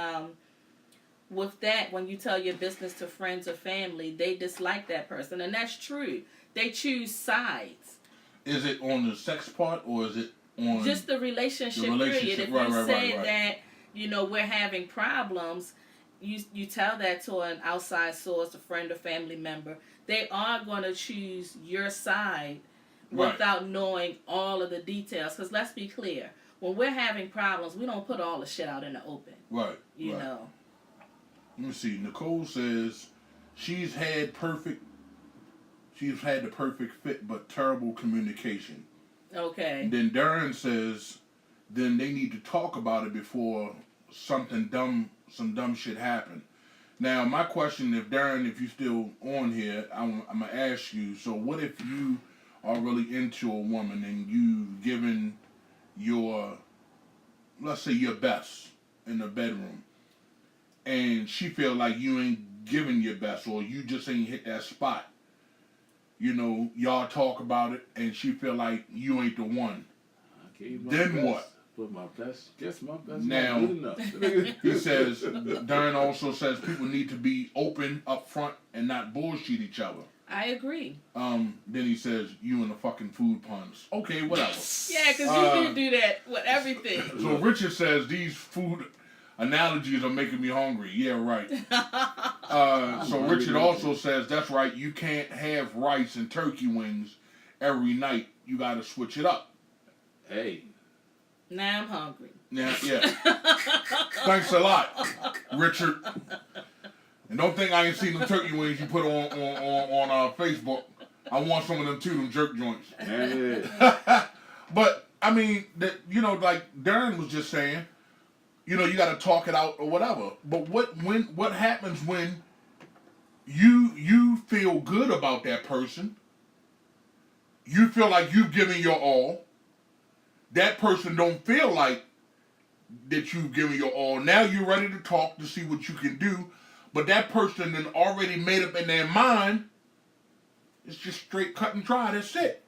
with that, when you tell your business to friends or family, they dislike that person. And that's true. They choose sides. Is it on the sex part or is it on just the relationship period? If you say that, you know, we're having problems, you tell that to an outside source, a friend or family member, they are going to choose your side without knowing all of the details. Because let's be clear, when we're having problems, we don't put all the shit out in the open. Right. You know. Let me see. Nicole says she's had the perfect fit but terrible communication. Okay. And then Darren says then they need to talk about it before some dumb shit happen. Now, my question, if Darren, if you're still on here, I'm going to ask you, so what if you are really into a woman and you given your, let's say your best in the bedroom, and she feel like you ain't giving your best or you just ain't hit that spot? You know, y'all talk about it and she feel like you ain't the one. Then what? But my best, guess my best now, not good enough. He says, Darren also says people need to be open up front and not bullshit each other. I agree. Then he says, you and the fucking food puns. Okay, whatever. Yeah, because you do that with everything. So Richard says, these food analogies are making me hungry. Yeah, right. So Richard also says, that's right, you can't have rice and turkey wings every night. You got to switch it up. Hey. Now I'm hungry. Yeah. Thanks a lot, Richard. And don't think I ain't seen the turkey wings you put on Facebook. I want some of them too, them jerk joints. But I mean, like Darren was just saying, you got to talk it out or whatever. But what happens when you feel good about that person? You feel like you've given your all. That person don't feel like that you've given your all. Now you're ready to talk to see what you can do, but that person then already made up in their mind. It's just straight cut and dry. That's it.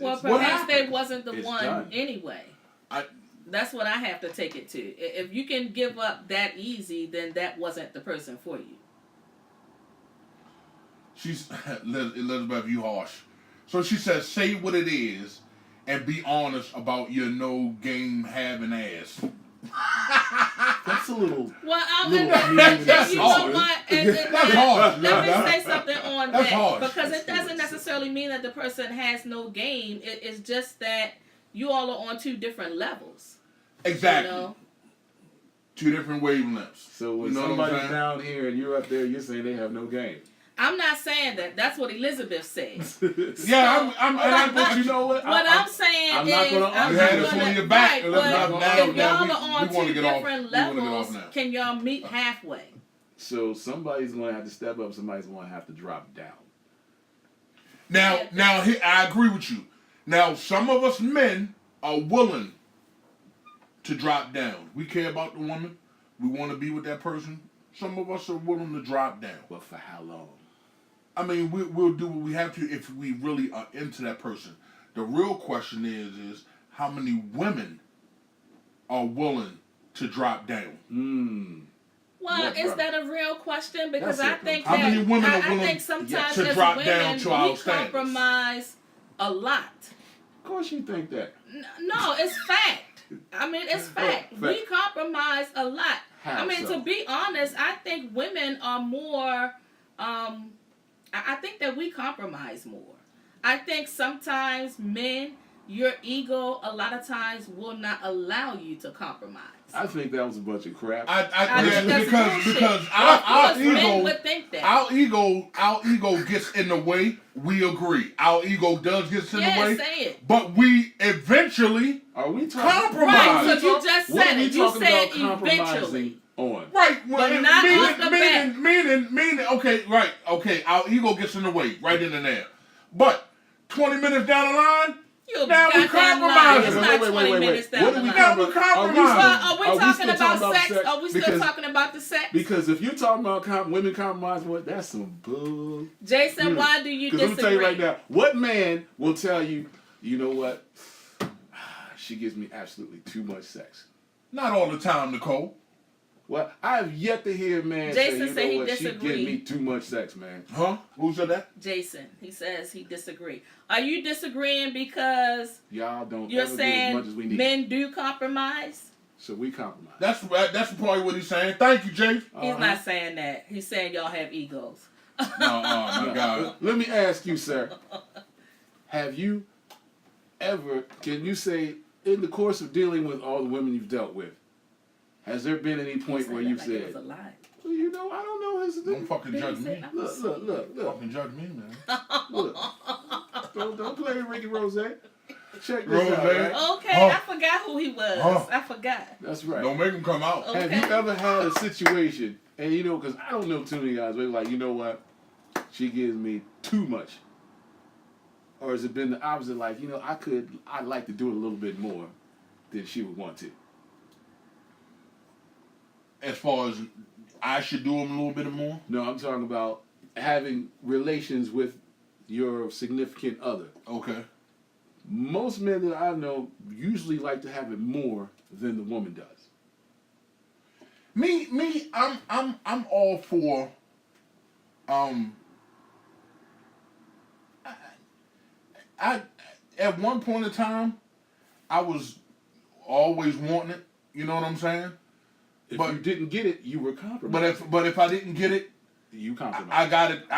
Well, perhaps they wasn't the one done. anyway. That's what I have to take it to. If you can give up that easy, then that wasn't the person for you. She's Elizabeth, you harsh. So she says, say what it is and be honest about your no game having ass. That's a little. Well, that's you harsh. know what? That's harsh. Let me say something on That's that harsh. because it doesn't necessarily mean that the person has no game. It's just that you all are on two different levels. Exactly. You know? Two different wavelengths. So when somebody's down here and you're up there, you're saying they have no game. I'm not saying that. That's what Elizabeth said. Yeah, but you know what? What I'm saying I'm is, not gonna argue. You had us on your back. Right, but if y'all are on two different levels, can y'all meet halfway? So somebody's going to have to step up. Somebody's going to have to drop down. Now, I agree with you. Now, some of us men are willing to drop down. We care about the woman. We want to be with that person. Some of us are willing to drop down. But for how long? I mean, we'll do what we have to if we really are into that person. The real question is how many women are willing to drop down? Well, is that a real question? Because I think how many women are willing I think sometimes to as drop women, down to our we standards? compromise a lot. Of course you think that. No, it's fact. I mean, it's fact. We compromise a lot. How to be honest, I think women are more, I think that we compromise more. I think sometimes men, your ego a lot of times will not allow you to compromise. I think that was a bunch of crap. Because our ego, men would think that. Our ego gets in the way. We agree. Our ego does get in the way. Say it. But we eventually compromise. Right, so you just said it. You said eventually. On. Right, but not off the bat. Meaning, okay, our ego gets in the way, right in there. But 20 minutes down the line, now we compromise. It's not 20 minutes down the line. Now we compromise. Are we talking about sex? Are we still talking about the sex? Because if you're talking about women compromising, that's some bull. Jason, why do you disagree? Because let me tell you right now, what man will tell you, you know what? She gives me absolutely too much sex. Not all the time, Nicole. Well, I have yet to hear a man Jason say, you know he what, she disagreed. give me too much sex, man. Huh? Who said that? Jason. He says he disagreed. Are you disagreeing because y'all don't you're ever saying get as much as we need? Men do compromise? So we compromise. That's probably what he's saying. Thank you, Jay. He's not saying that. He's saying y'all have egos. My God. Let me ask you, sir. Have you ever, can you say, in the course of dealing with all the women you've dealt with, has there been any point where you've said, it was a lie. Well, you know, I don't know his thing. Don't fucking judge me. Look. Fucking judge me, man. Look. Don't play Ricky Rose. Check this out, right? Okay, I forgot who he was. I forgot. That's right. Don't make him come out. Okay. Have you ever had a situation, and you know, because I don't know too many guys, but like, you know what? She gives me too much. Or has it been the opposite? Like, you know, I'd like to do it a little bit more than she would want to. As far as I should do them a little bit more? No, I'm talking about having relations with your significant other. Okay. Most men that I know usually like to have it more than the woman does. Me, I'm all for I at one point in time I was always wanting it, you know what I'm saying? If you didn't get it, you were compromised. But if I didn't get it, you compromised. I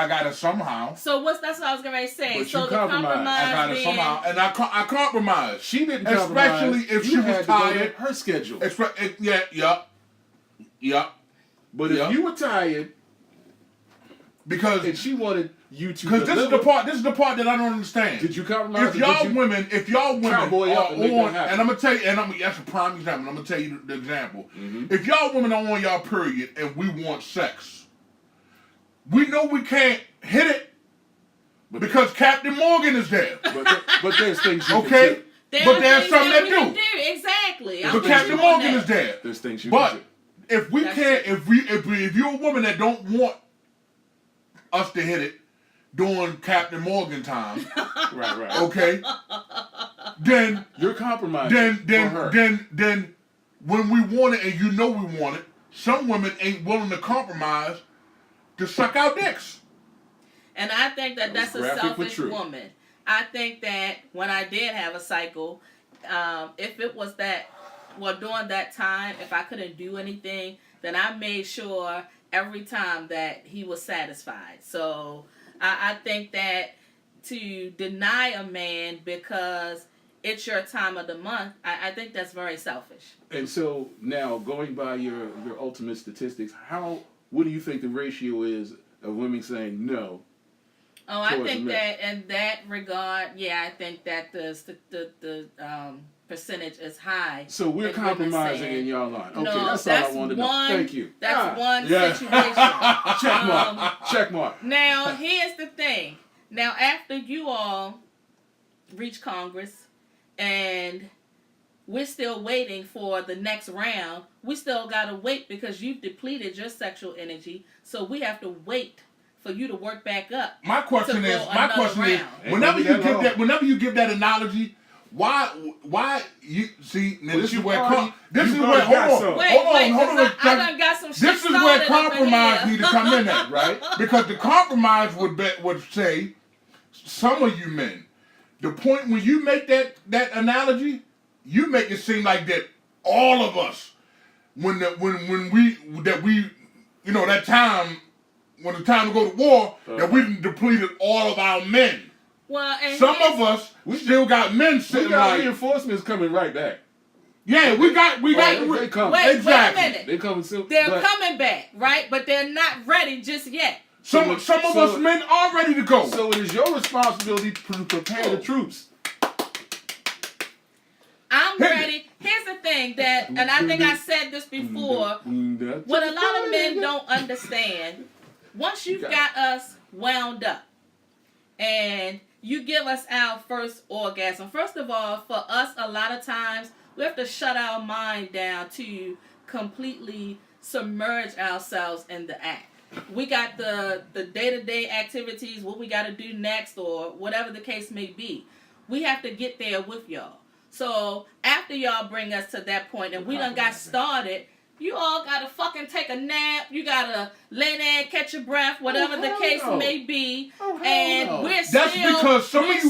got it somehow. So that's what I was gonna say. But so you the compromise I got it somehow, and I compromised. She didn't compromise. Especially if she was tired. Her schedule. Yeah. But if you were tired, and she wanted you to, because this is the part that I don't understand. Did you compromise? If y'all women cowboy are up and make that happen? and I'm gonna tell you, that's a prime example. I'm gonna tell you the example. Mm-hmm. If y'all women are on y'all period and we want sex, we know we can't hit it because Captain Morgan is there. But there's things you okay. can do. But there's something that do. Exactly. But Captain Morgan is there. There's things you can do. If we can't, if you're a woman that don't want us to hit it during Captain Morgan time, right. Okay, then you're compromising for her. Then when we want it and you know we want it, some women ain't willing to compromise to suck our dicks. And I think that's a selfish woman. I think that when I did have a cycle, if it was that, well, during that time, if I couldn't do anything, then I made sure every time that he was satisfied. So I think that to deny a man because it's your time of the month, I think that's very selfish. And so now, going by your ultimate statistics, what do you think the ratio is of women saying no? Oh, I think that in that regard, I think that the percentage is high. So we're compromising in y'all line. Okay, no, that's all I wanted to know. Thank you. That's one situation. Check mark. Now, here's the thing. Now, after you all reach Congress and we're still waiting for the next round, we still got to wait because you've depleted your sexual energy. So we have to wait for you to work back up. My question is, whenever you give that analogy, why you see? Now this is where hold on. I done got some shit. This is where compromise need to come in at, right? Because the compromise would say, some of you men, the point when you make that analogy, you make it seem like that all of us, when we that time. When it's time to go to war, that we depleted all of our men. Well, and some of us still got men sitting like reinforcements coming right back. Yeah, we got. They coming. Exactly. Wait a minute. They coming soon. They're coming back, right? But they're not ready just yet. Some of us men are ready to go. So it is your responsibility to prepare the troops. I'm ready. Here's the thing and I think I said this before. What a lot of men don't understand. Once you've got us wound up and you give us our first orgasm, first of all, for us, a lot of times we have to shut our mind down to completely submerge ourselves in the act. We got the day-to-day activities, what we got to do next or whatever the case may be. We have to get there with y'all. So after y'all bring us to that point and we done got started, you all gotta fucking take a nap. You gotta lay there and catch your breath, whatever the case may be. And we're still, that's because some of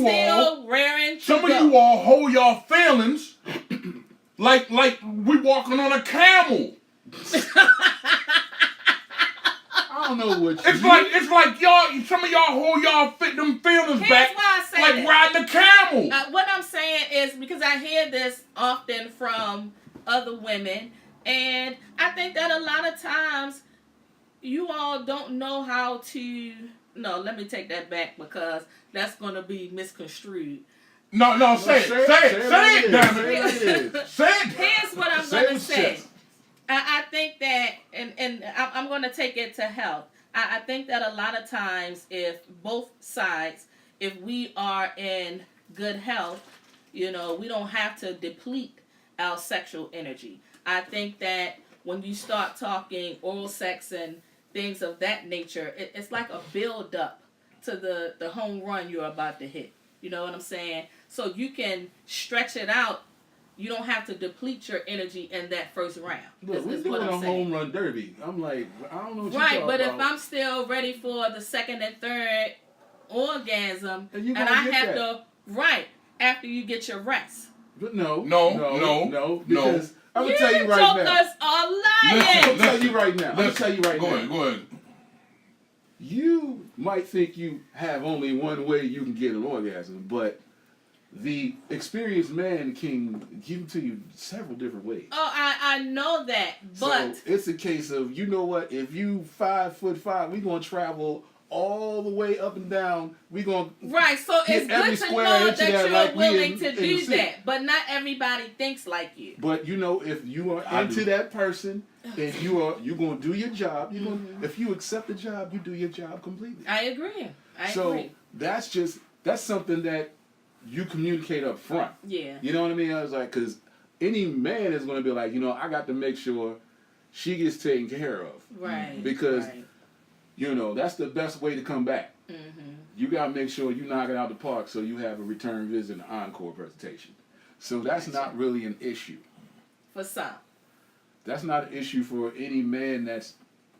you all hold y'all feelings like we walking on a camel. I don't know what it's like y'all. Some of y'all hold y'all them feelings back. Here's why I say like that. Riding a camel. What I'm saying is because I hear this often from other women. And I think that a lot of times you all don't know how to... No, let me take that back because that's going to be misconstrued. No, say it, damn it. Say it. Here's what I'm going to say. I think that, and I'm going to take it to health. I think that a lot of times if both sides, if we are in good health, we don't have to deplete our sexual energy. I think that when you start talking oral sex and things of that nature, it's like a build-up to the home run you're about to hit. You know what I'm saying? So you can stretch it out. You don't have to deplete your energy in that first round. Look, we're doing a home run derby. I'm like, I don't know what you're talking about. Right, but if I'm still ready for the second and third orgasm, and I have to, after you get your rest. But no. Because I'm going to tell you right now. You jokers are lying. I'm going to tell you right now. Go ahead. You might think you have only one way you can get an orgasm, but the experienced man can give it to you several different ways. Oh, I know that, but... So it's a case of, you know what, if you 5'5", we're going to travel all the way up and down. We're going to so it's good to know that you're willing to do that, but not everybody thinks like you. But if you are into that person, and you're going to do your job, if you accept the job, you do your job completely. I agree. So that's something that you communicate up front. Yeah. You know what I mean? I was like, because any man is going to be like, I got to make sure she gets taken care of. Right. Because, that's the best way to come back. Mm-hmm. you got to make sure you knock it out the park so you have a return visit and an encore presentation. So that's not really an issue. For some. That's not an issue for any man that's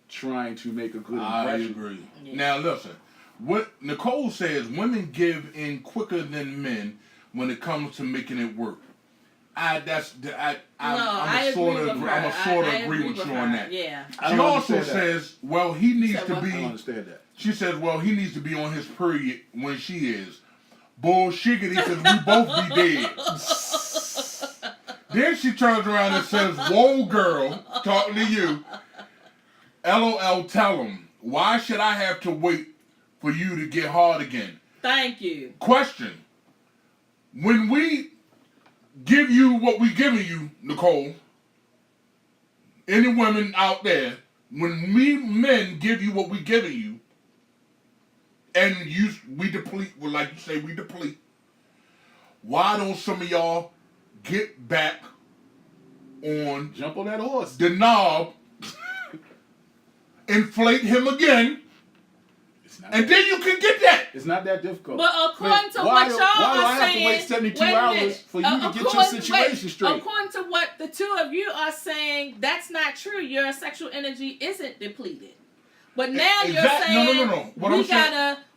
trying to make a good impression. I agree. Yeah. Now listen, what Nicole says, women give in quicker than men when it comes to making it work. I'm sort of agree with you on that. Yeah. She also says, well, he needs to be. I don't understand that. She says, well, he needs to be on his period when she is. Bullshiggity, because we both be dead. Then she turns around and says, whoa, girl, talking to you. LOL, tell him, why should I have to wait for you to get hard again? Thank you. Question. When we give you what we giving you, Nicole, any women out there, when we men give you what we giving you, and we deplete, well, like you say, we deplete, why don't some of y'all get back on, jump on that horse, the knob, inflate him again, and then you can get that. It's not that difficult. But according to what y'all are saying, why do I have to wait 72 hours for you to get your situation straight? According to what the two of you are saying, that's not true. Your sexual energy isn't depleted. But now you're saying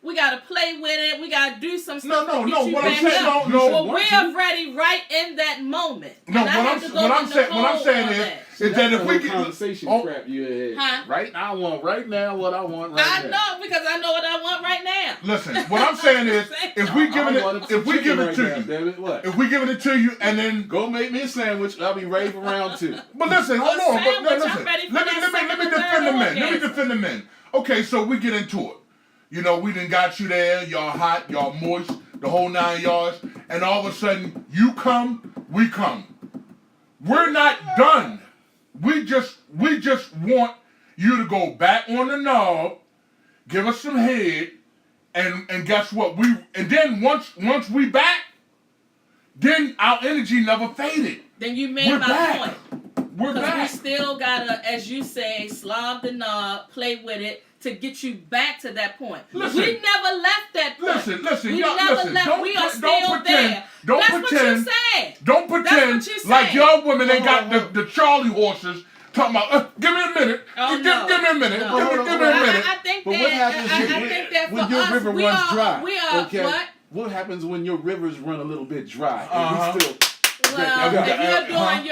we gotta play with it. We gotta do some stuff. What I'm saying, we're ready right in that moment. No, what I'm saying is that if we get conversation crap you had right now, I want right now what I want right now. I know because I know what I want right now. Listen, what I'm saying is if we give it to you and then go make me a sandwich, I'll be ready for round 2. But listen, hold on. Listen. Let me defend the men. Let me defend the men. Okay, so we get into it. You know, we done got you there. Y'all hot, y'all moist, the whole 9 yards, and all of a sudden you come, we come. We're not done. We just want you to go back on the knob, give us some head, and guess what? And then once we back, then our energy never faded. Then you made my point. We're back. We still gotta, as you say, slob the knob, play with it to get you back to that point. Listen, we never left that point. Listen, we never left. We are still there. That's what you said. Don't pretend like y'all women ain't got the Charlie horses. Talking about, give me a minute. Give me a minute. Give me a minute. I think but what happens when your river runs dry? What happens when your rivers run a little bit dry? And we still. Well, if you're doing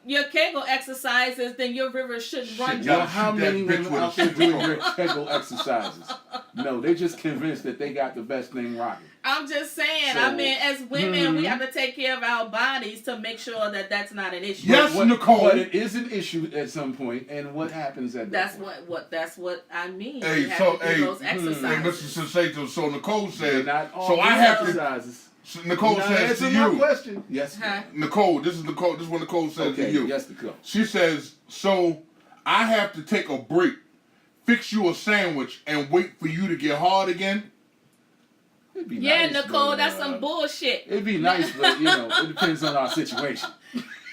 your Kegel exercises, then your river shouldn't run dry. How many women out there doing their Kegel exercises? No, they're just convinced that they got the best thing rocking. I'm just saying. So, I mean, as women, we have to take care of our bodies to make sure that that's not an issue. Yes, Nicole. But it is an issue at some point, and what happens at that point? That's what I mean. Hey, you have to do those exercises. Hey, Mr. Sensational. So Nicole said. So I have exercises. So Nicole says to you. My question. Yes. Nicole, this is Nicole. This is what Nicole says to you. Yes, Nicole. She says, so I have to take a break, fix you a sandwich, and wait for you to get hard again. Yeah, nice, Nicole, that's some bullshit. It'd be nice, but it depends on our situation.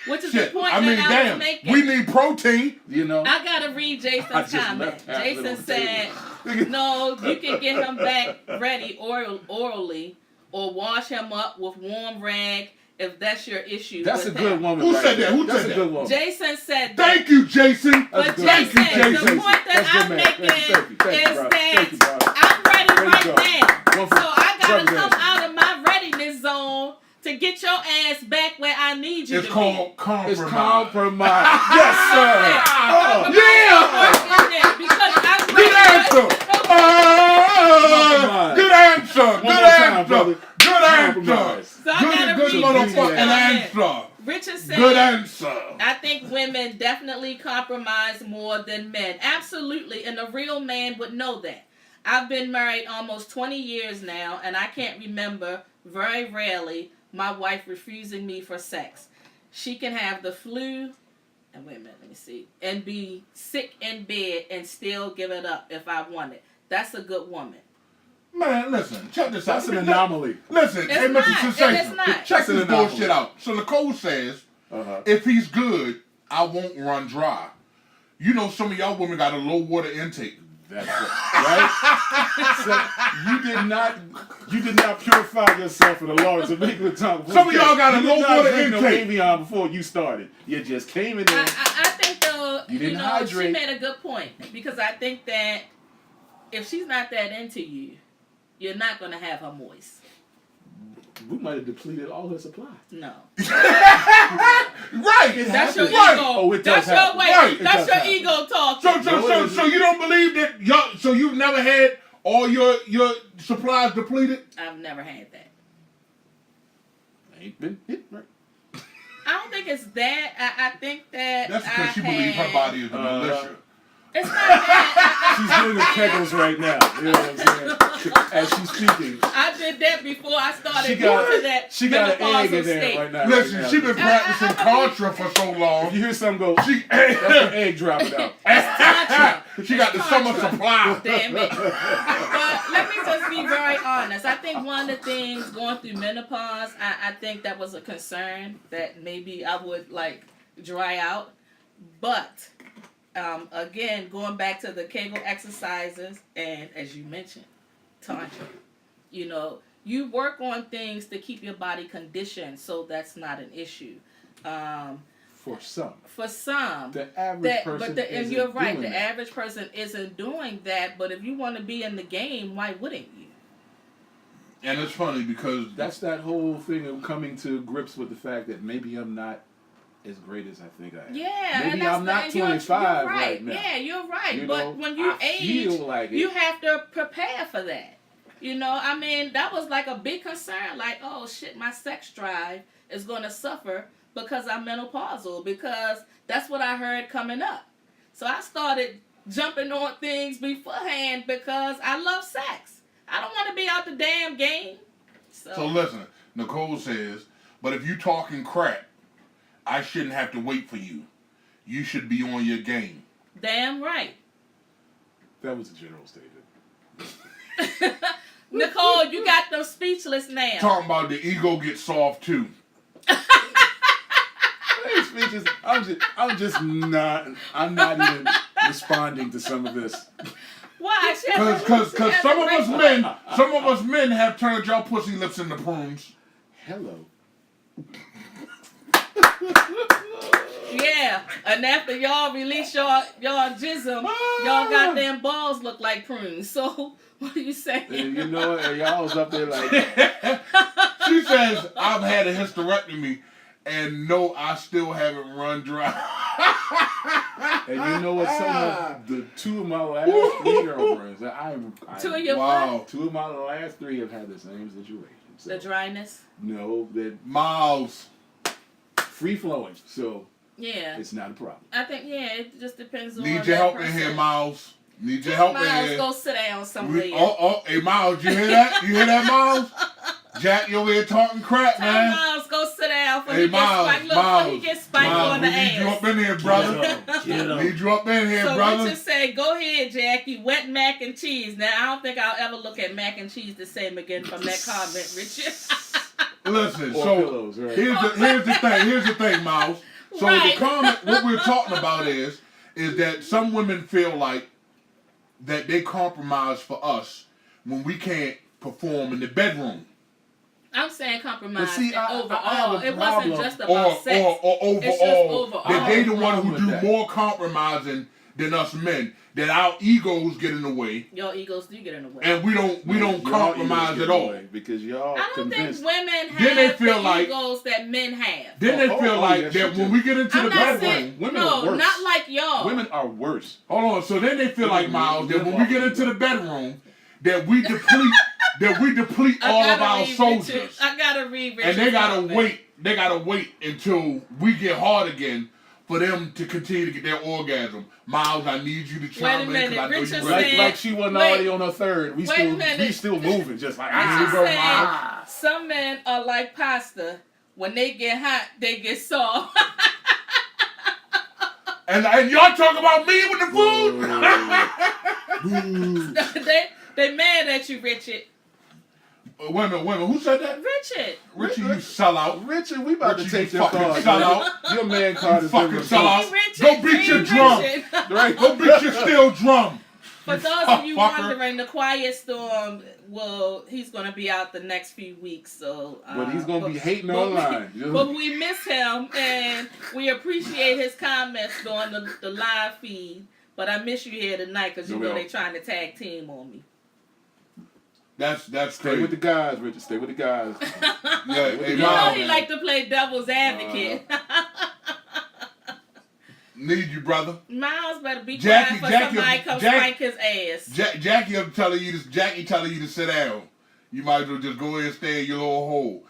Which is the point I was making. We need protein. I gotta read Jason's comment. Jason said, "No, you can get him back ready orally, or wash him up with warm rag if that's your issue." That's a good woman. Who said that? Who said that? A good woman. Jason said that. Thank you, Jason. But Jason, the point that I'm making is that I'm ready right now. So I gotta come out of my readiness zone to get your ass back where I need you to be. It's called compromise. It's compromise. Yes, sir. Yeah. Because I'm good answer. Good answer. Good answer. So I gotta good motherfucking answer. Richard said, good answer. I think women definitely compromise more than men. Absolutely. And a real man would know that. I've been married almost 20 years now, and I can't remember, very rarely, my wife refusing me for sex. She can have the flu, and wait a minute, let me see, and be sick in bed and still give it up if I want it. That's a good woman. Man, listen, check this out. That's an anomaly. Listen, hey, Mr. Sensation, check this anomaly. Bullshit out. So Nicole says, if he's good, I won't run dry. You know some of y'all women got a low water intake. That's right. So you did not purify yourself for the Lord to make the tongue. Some of y'all got a low water intake. No Avion before you started. You just came in there. I think though, you didn't know, hydrate. She made a good point because I think that if she's not that into you, you're not gonna have her moist. We might have depleted all her supply. No. Right. That's your ego. Oh, it does happen. Right. That's your ego talking. So you don't believe that y'all? So you've never had all your supplies depleted? I've never had that. Ain't been hit right. I don't think it's that. I think that That's because she believes her body is the militia. It's not that. She's doing the kegels right now. You know what I'm saying? As she's speaking. I did that before I started She got an egg in there state. right now. Listen, she's been practicing Contra for so long. If you hear something go, She that's an egg dropping out. She got the summer supply. Damn it. But let me just be very honest. I think one of the things going through menopause, I think that was a concern that maybe I would like dry out. But again, going back to the Kegel exercises and as you mentioned, Tantra, you know, you work on things to keep your body conditioned so that's not an issue. For some. The average person and you're right, the that. average person isn't doing that, but if you want to be in the game, why wouldn't you? And it's funny because that's that whole thing of coming to grips with the fact that maybe I'm not as great as I think I am. Yeah, maybe and that's I'm not 25 you're right now. Yeah, you're right. You but know, when you age, like you have to prepare for that. You know, I mean, that was like a big concern. Like, oh shit, my sex drive is going to suffer because I'm menopausal, because that's what I heard coming up. So I started jumping on things beforehand because I love sex. I don't want to be out the damn game. So listen, Nicole says, but if you talking crap, I shouldn't have to wait for you. You should be on your game. Damn right. That was a general statement. Nicole, you got them speechless now. Talking about the ego gets soft too. I'm not even responding to some of this. Why? Because some of us men have turned y'all pussy lips into prunes. Hello. Yeah, and after y'all release y'all jism, y'all goddamn balls look like prunes. So what are you saying? And you know, and y'all's up there like. She says I've had a hysterectomy, and no, I still haven't run dry. And you know what? The two of my last 3 girlfriends, Two of your what? 2 of my last 3 have had the same situation. So, the dryness. No, that Miles. Free flowing. So. Yeah. It's not a problem. I think, it just depends on Need your help in here, Miles. Need your help in here. Miles, go sit down somewhere. Hey, Miles, you hear that? You hear that, Miles? Jack, you over here talking crap, man. Miles, go sit down. Hey, Miles, He gets spiked on the ass. Need you up in here, brother. Need you up in here, brother. So Richard say, go ahead, Jackie, wet mac and cheese. Now, I don't think I'll ever look at mac and cheese the same again from that comment, Richard. Listen, or so pillows, right? here's the thing, Miles. So the comment, what we're talking about is that some women feel like that they compromise for us when we can't perform in the bedroom. I'm saying compromise overall. I it wasn't just about sex. Or overall, it's just overall. that they the one who do more compromising than us men. That our egos get in the way. Your egos do get in the way. And we don't compromise at all. Because y'all I don't think women have then they feel the like, egos that men have. Then they feel like that when we get into the bedroom, women are worse. Not like y'all. Women are worse. Hold on. So then they feel like, Miles, that when we get into the bedroom, that we deplete all of our soldiers. I gotta read Richard. And they gotta wait until we get hard again for them to continue to get their orgasm. Miles, I need you to chime in because I know you ready. Like she wasn't already on her third. We still moving just like Miles. Some men are like pasta. When they get hot, they get soft. And y'all talk about me with the food? they mad at you, Richard. Wait a minute. Who said that? Richard, you sell out. Richard, we about to take your fucking card. Sell out. Your man card is fucking sell out. Richard, Go beat your drum. Right? Go beat your steel drum. For those of you wondering, the Quiet Storm, he's going to be out the next few weeks. So, but he's going to be hating online. But we miss him, and we appreciate his comments during the live feed. But I miss you here tonight because you know they're trying to tag team on me. That's Stay crazy. with the guys, Richard. Stay with the guys. Yeah, You know he like to play devil's advocate. Need you, brother. Miles better be quiet for somebody come spank his ass. Jackie telling you to sit down. You might as well just go ahead and stay in your little hole.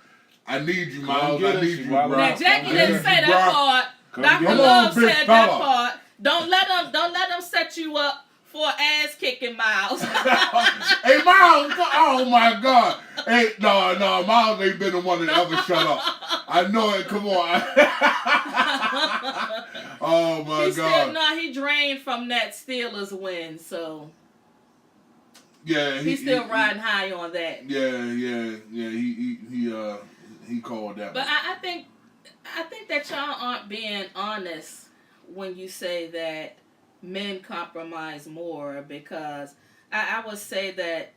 I need you, Miles. I need you, bro. Now Jackie didn't say that part. Dr. Love said that part. Don't let them set you up for ass kicking, Miles. Hey, Miles! Oh my God! Hey, no, Miles ain't been the one that ever shut up. I know it. Come on. Oh my God! He drained from that Steelers win, so yeah, he's still riding high on that. Yeah. He called that. But I think that y'all aren't being honest when you say that men compromise more, because I would say that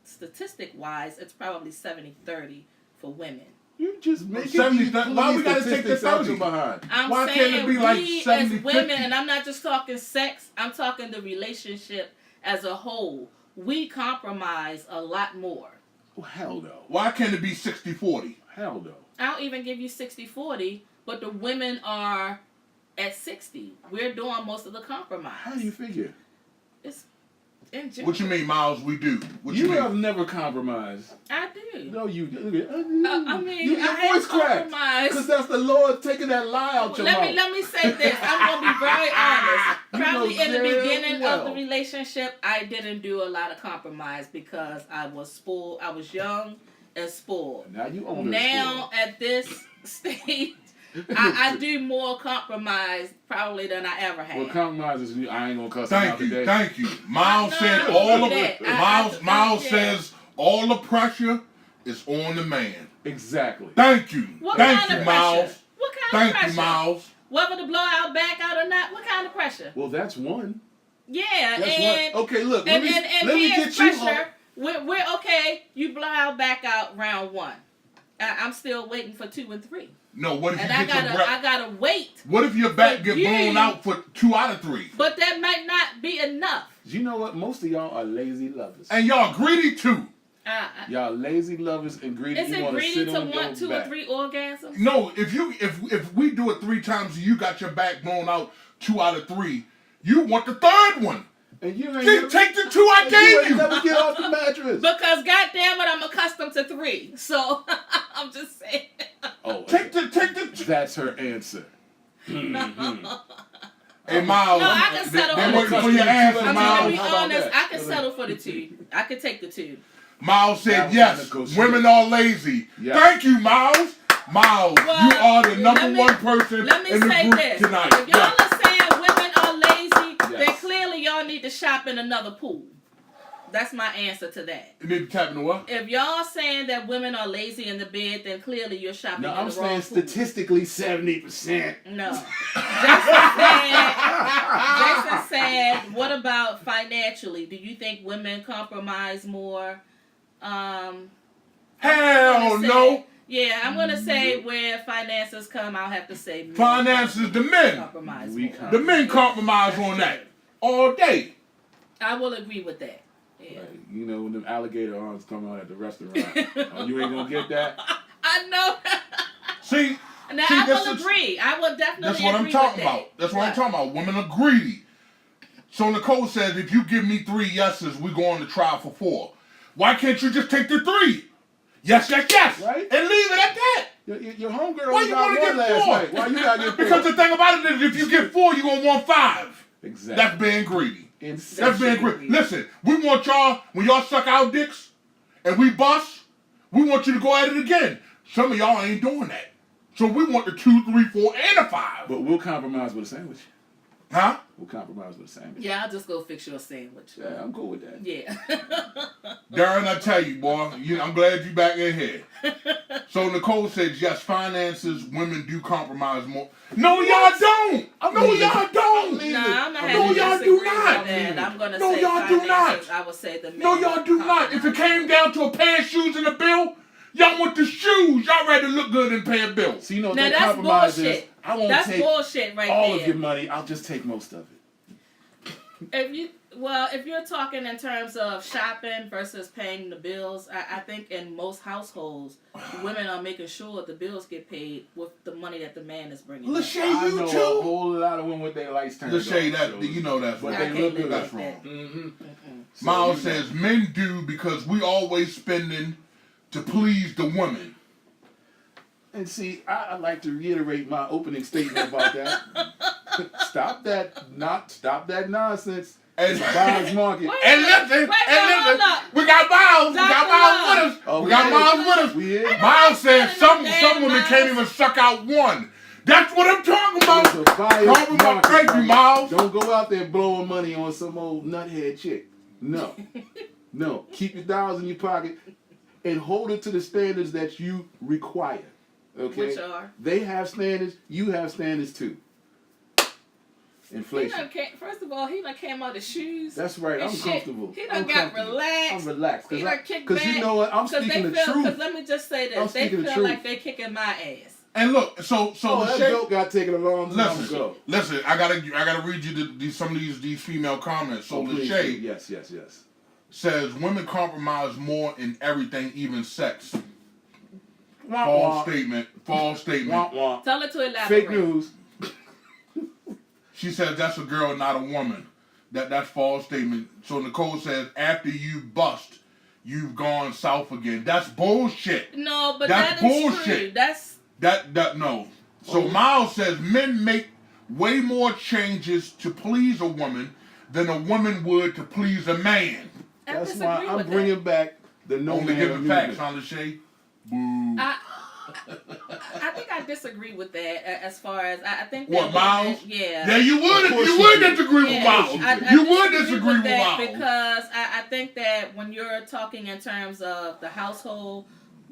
statistic wise, it's probably 70-30 for women. You just make 70. Why we gotta take the 30 behind? Why can't it be like 70, as women, 50? and I'm not just talking sex, I'm talking the relationship as a whole. We compromise a lot more. Well, hell no. Why can't it be 60-40? Hell no. I'll even give you 60-40, but the women are at 60. We're doing most of the compromise. How do you figure? It's in general. What you mean, Miles? We do. What You you mean? have never compromised. I do. No, you. I mean, your I voice cracked. compromised. Because that's the Lord taking that lie out your mouth. Let me say this. I'm gonna be very honest. You Probably know in the very beginning well. of the relationship, I didn't do a lot of compromise because I was spoiled. I was young and spoiled. Now you own Now at this stage, I do more compromise probably than I ever had. Well, compromise is I ain't gonna cuss him out today. Thank you. Miles said says all the pressure is on the man. Exactly. Thank you. What Thank kind you, of Miles. pressure? What kind of pressure? Thank you, Miles. Whether to blow out, back out or not, what kind of pressure? Well, that's one. Yeah, That's and one. Okay, look. and let me here's get you pressure. We're okay. You blow out, back out round one. I'm still waiting for 2 and 3. No, what if And you get your breath? I gotta wait. What if your back for get you. blown out for 2 out of 3? But that might not be enough. You know what? Most of y'all are lazy lovers. And y'all greedy too. Y'all lazy lovers and greedy. Is you it wanna greedy sit to on want your 2 or back. 3 orgasms? No, if we do it 3 times and you got your back blown out 2 out of 3, you want the 3rd one. And you ain't Just take the 2 I you gave ain't you. never get off the mattress. Because goddamn it, I'm accustomed to 3. So I'm just saying. Oh, Take the. that's her answer. Hey, Miles. No, I can settle They're for waiting the for 2. your answer, I'm gonna Miles. be How about honest. that? I can settle for the 2. I can take the 2. Miles said That was yes. negotiable. Women are lazy. Yes. Thank you, Miles. Miles, Well, you are the number let me- one person Let me in the say group this. tonight. If y'all Yes. are saying women are lazy, then Yes. clearly y'all need to shop in another pool. That's my answer to that. You need to tap into what? If y'all saying that women are lazy in the bed, then clearly you're shopping No, in I'm the wrong saying pool. statistically 70%. No. Jason said, what about financially? Do you think women compromise more? Hell no. Yeah, I'm going to say where finances come, I'll have to say men Finances, the men. compromise We more. The men compromise on that all day. I will agree with that. Yeah. Right. You know when them alligator arms come out at the restaurant. Oh, you ain't gonna get that? I know. See, Now, See, I this will is- agree. I will definitely that's what I'm agree talking with that. about. That's what I'm talking about. Women are greedy. So Nicole says, if you give me 3 yeses, we go on the trial for 4. Why can't you just take the 3? Yes, yes, yes. Right. And leave it at that. Your homegirl Why you got wanna one get last 4? night. Why you gotta get 4? Because the thing about it is, if you get 4, you're going to want 5. exactly. That's being greedy. Insatiable. That's being greedy. Listen, we want y'all, when y'all suck our dicks and we bust, we want you to go at it again. Some of y'all ain't doing that. So we want the 2, 3, 4, and a 5. But we'll compromise with a sandwich. Huh? We'll compromise with a sandwich. Yeah, I'll just go fix you a sandwich. Yeah, I'm cool with that. Yeah. Darren, I tell you, boy, I'm glad you back in here. So Nicole says, yes, finances, women do compromise more. No, y'all don't. No, y'all don't. don't. Nah, I'm gonna No, have to y'all disagree do not. with that. I'm gonna No, say y'all do finances. not. I would say the men. No, y'all do not. If it came down to a pair of shoes and a bill, y'all want the shoes. Y'all rather look good than pay a bill. So you know what Now that that's compromise bullshit. is? I won't That's take bullshit right all there. of your money. I'll just take most of it. If you're talking in terms of shopping versus paying the bills, I think in most households, women are making sure the bills get paid with the money that the man is bringing. Lachey, I you know a too. whole lot of women with their lights turned Lachey, off. that So- you know that's But wrong. they I look can't good. live That's like wrong. that. Mm-hmm. So, Miles you know. says men do because we always spending to please the women. And see, I like to reiterate my opening statement about that. Stop that nonsense. And, It's a buyer's market. Wait, and listen, wait, hold up. we got Miles. We got Dr. Miles with us. Oh, we got we Miles is. with us. We is. Miles says some Damn, women Miles. can't even suck out one. That's what I'm talking It's about. a buyer's Talking about market, crazy, brother. Miles. Don't go out there blowing money on some old nuthead chick. No. No. Keep your dollars in your pocket and hold it to the standards that you require. Okay? Which are? They have standards, you have standards too. Inflation. First of all, he done came out of shoes. That's right, and I'm shit. comfortable. He done I'm got comfortable. relaxed. I'm relaxed. He done kicked back. Because you know what? I'm speaking the truth. Because let me just say I'm this. They speaking the feel truth. like they kicking my ass. And look, so Oh, that Lachey, joke got taken a long time ago. listen. I gotta read you some of these female comments. So Please, Lachey yes. says women compromise more in everything, even sex. Wah, False wah. statement. False statement. Wah, wah. Tell her to elaborate. Fake news. She says that's a girl, not a woman. That's false statement. So Nicole says after you bust, you've gone south again. That's bullshit. No, but That's that is bullshit. true. That's No. So Miles says men make way more changes to please a woman than a woman would to please a man. I That's disagree why I'm with bringing back the no Only man giving facts, movement. huh, Lachey? Boo. I think I disagree with that as far as I think that What, Miles? Yeah. Yeah, you would Of course you you would do. disagree with Yeah, Miles. I You would disagree with that Miles. because I think that when you're talking in terms of the household,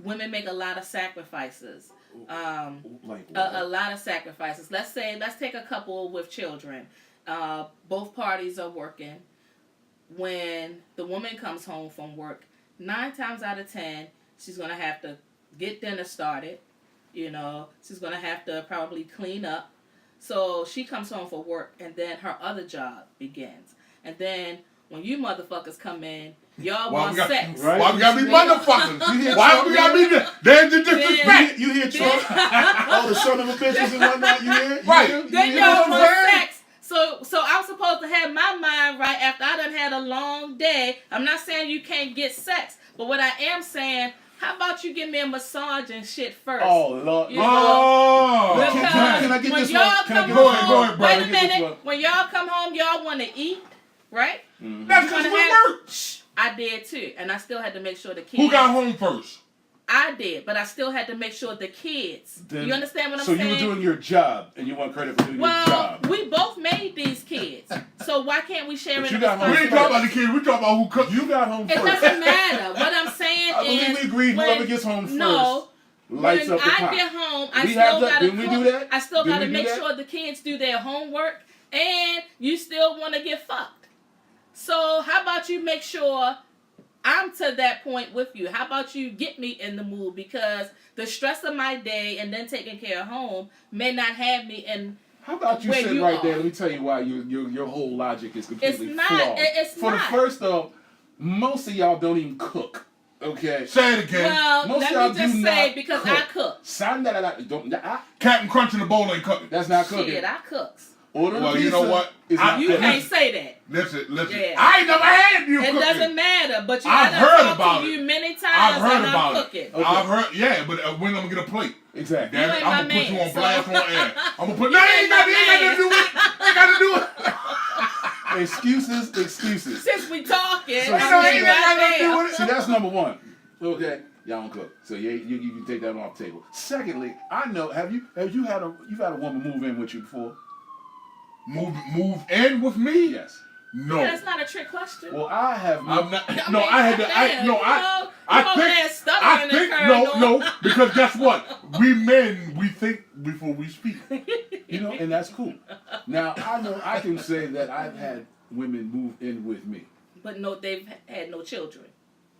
women make a lot of sacrifices. Like A lot of sacrifices. Let's take a couple with children. Both parties are working. When the woman comes home from work, 9 times out of 10, she's gonna have to get dinner started. You know, she's gonna have to probably clean up. So she comes home for work, and then her other job begins. And then when you motherfuckers come in, y'all want sex. right? Why we gotta be motherfuckers? You hear Why Trump, we gotta be there? There's the disrespect. You hear Trump? All the son of a bitches and whatnot. You hear? Right. You Then hear y'all what I'm want saying? sex. So I'm supposed to have my mind right after I done had a long day. I'm not saying you can't get sex, but what I am saying, how about you give me a massage and shit first? Oh Lord. You know, Oh, because can I get when this y'all one? Can I come get Go home, ahead, go ahead, bro. wait Let a me get this minute. one. When y'all come home, y'all want to eat, right? that's because Wanna we have- work. Shh, I did too, and I still had to make sure the kids. Who got home first? I did, but I still had to make sure the kids. Then- You understand what I'm So saying? you were doing your job, and you want credit for doing your Well, job. we both made these kids, so why can't we share But it? you in got the We home ain't first talking about the kids. We talking about who cooked. You got home It first. doesn't matter. What I'm saying I is, believe we agreed. when- Whoever gets home first No, lights when up the pot. I get home, I We still have that- gotta didn't we cook. do that? I still Didn't gotta we do make that? sure the kids do their homework, and you still want to get fucked. So how about you make sure I'm to that point with you? How about you get me in the mood, because the stress of my day and then taking care of home may not have me in. How about you where sit you right are. there? Let me tell you why your whole logic is completely It's not. flawed. It's For not. the first off, most of y'all don't even cook. Okay. Say it again. Well, Most let y'all me just do say, not because cook. I cook. Captain Crunch in the bowl ain't cooking. That's not cooking. Shit, I cooks. Ordering Well, pizza you know what? is not You cooking. can't say that. Listen. Yeah. I ain't never had you It cooking. doesn't matter, but you I've I heard done talked about to it. you many times I've heard and about I'm it. cooking. Okay. I've heard, yeah, but when I'm gonna get a plate? Exactly. Damn You it, ain't I'm my gonna put you man, on blast so- on air. I'm gonna put. You No, ain't ain't got my nothing to do with it. Ain't got to do it. Excuses. Since we talking, So- I No, mean, ain't got nothing to do goddamn. with it. See, that's number one. Okay, y'all don't cook, so you can take that off the table. Secondly, I know you've had a woman move in with you before? Move in with me? Yes. No. Yeah, that's not a trick question. Well, I have. I'm not. I No, mean, I had to. goddamn, I think no. Because guess what? We men, we think before we speak. You know, and that's cool. Now, I know I can say that I've had women move in with me. But no, they've had no children.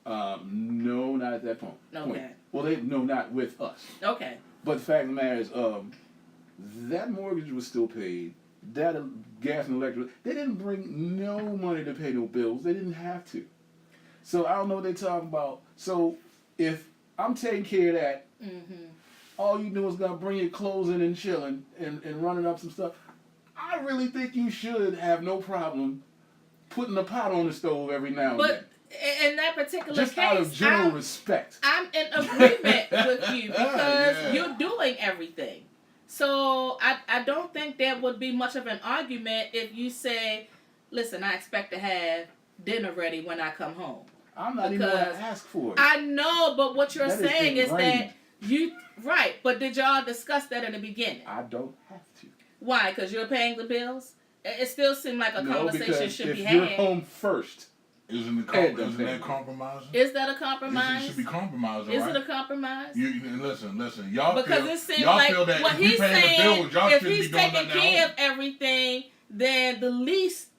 No, not at that point. Okay. Well, not with us. Okay. But the fact of the matter is, that mortgage was still paid. That gas and electric, they didn't bring no money to pay no bills. They didn't have to. So I don't know what they're talking about. So if I'm taking care of that, all you do is gonna bring your clothes in and chilling and running up some stuff. I really think you should have no problem putting a pot on the stove every now and then. But in that particular just case, out of general respect. I'm in agreement with you because you're doing everything. So I don't think there would be much of an argument if you say, listen, I expect to have dinner ready when I come home. I'm not even going to ask for it. I know, but what you're saying is that right, but did y'all discuss that in the beginning? I don't have to. Why? Because you're paying the bills? It still seemed like a conversation should be had. If you're home first. Isn't that compromising? Is that a compromise? It should be compromising, right? Is it a compromise? Listen. Y'all because feel that what he's saying, the bills, y'all if shouldn't he's be doing taking care of everything, then the least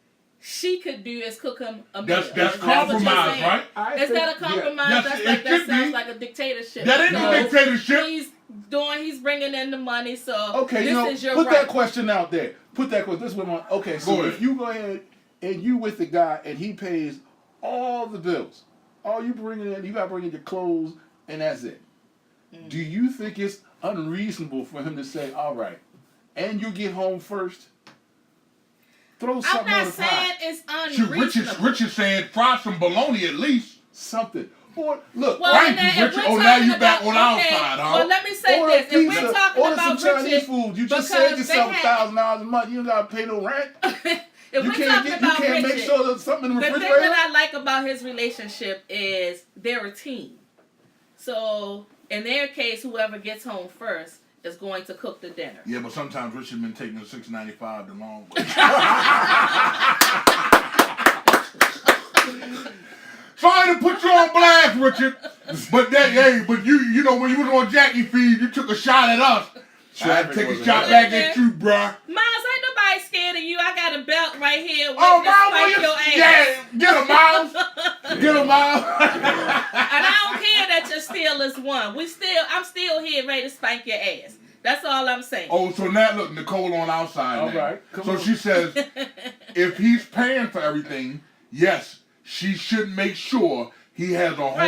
she could do is cook him a meal. That's compromise, right? Is that a compromise? Yeah. That sounds like a dictatorship. That ain't a dictatorship. He's bringing in the money, so okay, this is your put right. that question out there. Put that question. This is what I'm, okay, so if you go ahead and you with the guy and he pays all the bills, all you bringing in, you got to bring in your clothes and that's it. Do you think it's unreasonable for him to say, all right, and you get home first? Throw something on the pot. I'm not saying it's unreasonable. Rich is saying fry some bologna at least. Something. Or, look, thank you, Richard. Oh, now you back on our side, huh? Well, let me say this. If we're talking order about some Chinese Richard, food. You just saved yourself $1,000 a month. You don't got to pay no rent. You can't make sure there's something in the refrigerator. The thing that I like about his relationship is they're a team. So, in their case, whoever gets home first is going to cook the dinner. Yeah, but sometimes Richard been taking the $6.95 the long way. Sorry to put you on blast, Richard. But you know when you was on Jackie Feed, you took a shot at us. So I take a shot back at you, bruh. Miles, ain't nobody scared of you. I got a belt right here with Miles, your ass. Yeah, get him, Miles. Get him, Miles. And I don't care that your steal is one. I'm still here ready to spank your ass. That's all I'm saying. Oh, so now look, Nicole on our side. All right. So she says, if he's paying for everything, yes, she should make sure he has a home-cooked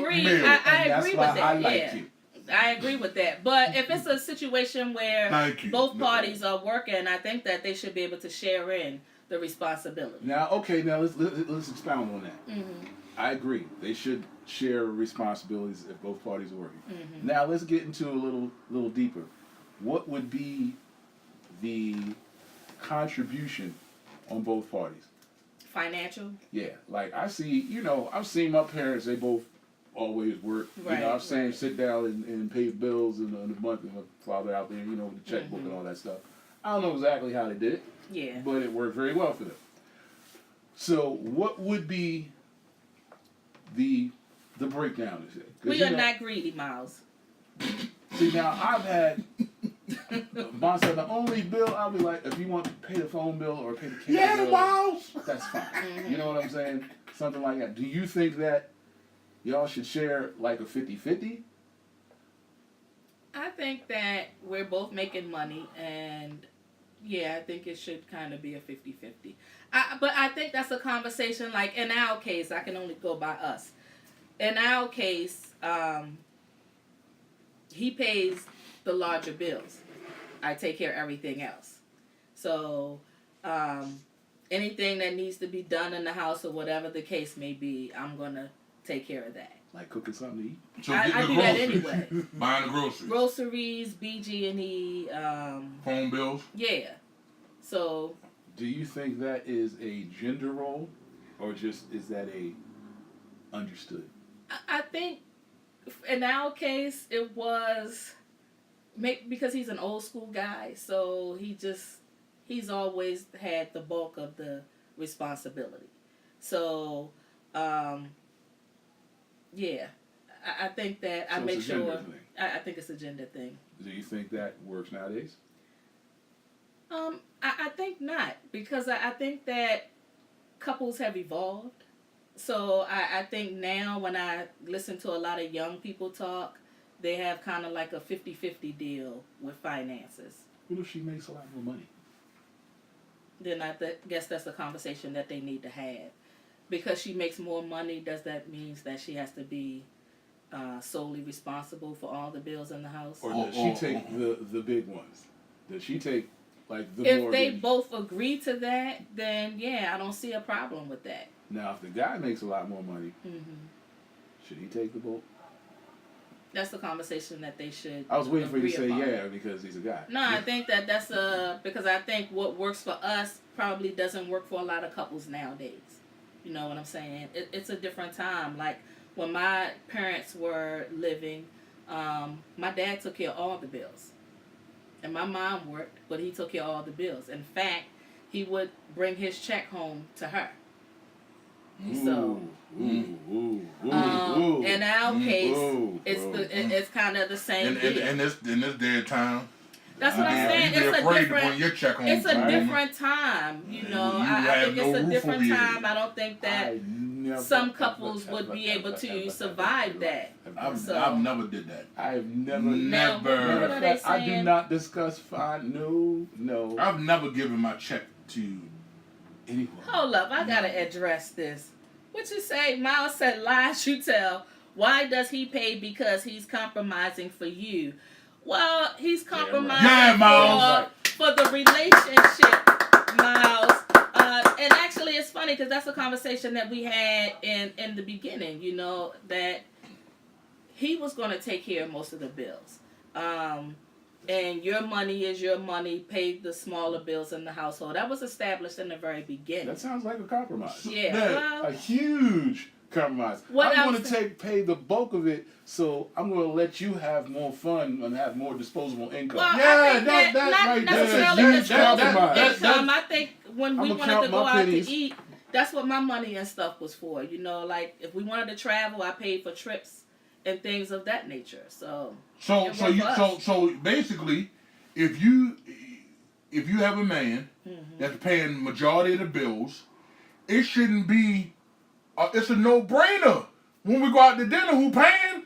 meal. I agree with that. I like you. I agree with that. But if it's a situation where both parties are working, I think that they should be able to share in the responsibility. Now, let's expound on that. Mm-hmm. I agree. They should share responsibilities if both parties are working. Mm-hmm. Now, let's get into a little deeper. What would be the contribution on both parties? Financial? Yeah. Like, I've seen my parents, they both always work. Right. I've seen them sit down and pay bills and the month and my father out there, with the checkbook and all that stuff. I don't know exactly how they did it. Yeah. But it worked very well for them. So what would be the breakdown of it? We are not greedy, Miles. See, now I've had the only bill I'll be like, if you want to pay the phone bill or pay the cable bill, Miles. that's fine. You know what I'm saying? Something like that. Do you think that y'all should share like a 50-50? I think that we're both making money, and yeah, I think it should kind of be a 50-50. But I think that's a conversation, like in our case, I can only go by us. In our case, he pays the larger bills. I take care of everything else. So anything that needs to be done in the house or whatever the case may be, I'm going to take care of that. Like cooking something to eat? So I do that anyway. Buying the groceries. Groceries, BG&E. Phone bills? Yeah. So. Do you think that is a gender role, or just is that a understood? I think in our case it was because he's an old school guy, so he's always had the bulk of the responsibility. So, yeah, I think that I make sure. I think it's a gender thing. Do you think that works nowadays? I think not, because I think that couples have evolved. So I think now when I listen to a lot of young people talk, they have kind of like a 50-50 deal with finances. What if she makes a lot more money? Then guess that's the conversation that they need to have. Because she makes more money, does that mean that she has to be solely responsible for all the bills in the house? Or does she take the big ones? Does she take like the if mortgage? they both agree to that, then yeah, I don't see a problem with that. Now, if the guy makes a lot more money, should he take the boat? That's the conversation that they should. I was waiting for you to say upon. yeah because he's a guy. No, I think that's because I think what works for us probably doesn't work for a lot of couples nowadays. You know what I'm saying? It's a different time. Like when my parents were living, my dad took care of all the bills. And my mom worked, but he took care of all the bills. In fact, he would bring his check home to her. So, in our case, it's kind of the same. In this day and time, that's what I'm saying. You'd be afraid to bring your check home. It's a different time, you know. I think it's a different time. I don't think that some couples would be able to survive that. I've never did that. I've never. Never. I do not discuss fine. No. I've never given my check to anyone. Hold up, I gotta address this. What you say? Miles said, "Lies you tell." Why does he pay? Because he's compromising for you. Well, he's compromising for the relationship, Miles. And actually, it's funny because that's a conversation that we had in the beginning. You know that he was going to take care of most of the bills. And your money is your money. Pay the smaller bills in the household. That was established in the very beginning. That sounds like a compromise. Yeah, well, a huge compromise. I'm going to pay the bulk of it, so I'm going to let you have more fun and have more disposable income. Well, yeah, that's not necessarily income. I think when we wanted to go out to eat, that's what my money and stuff was for. You know, like if we wanted to travel, I paid for trips and things of that nature. So basically, if you have a man that's paying majority of the bills, it shouldn't be. It's a no-brainer when we go out to dinner. Who paying?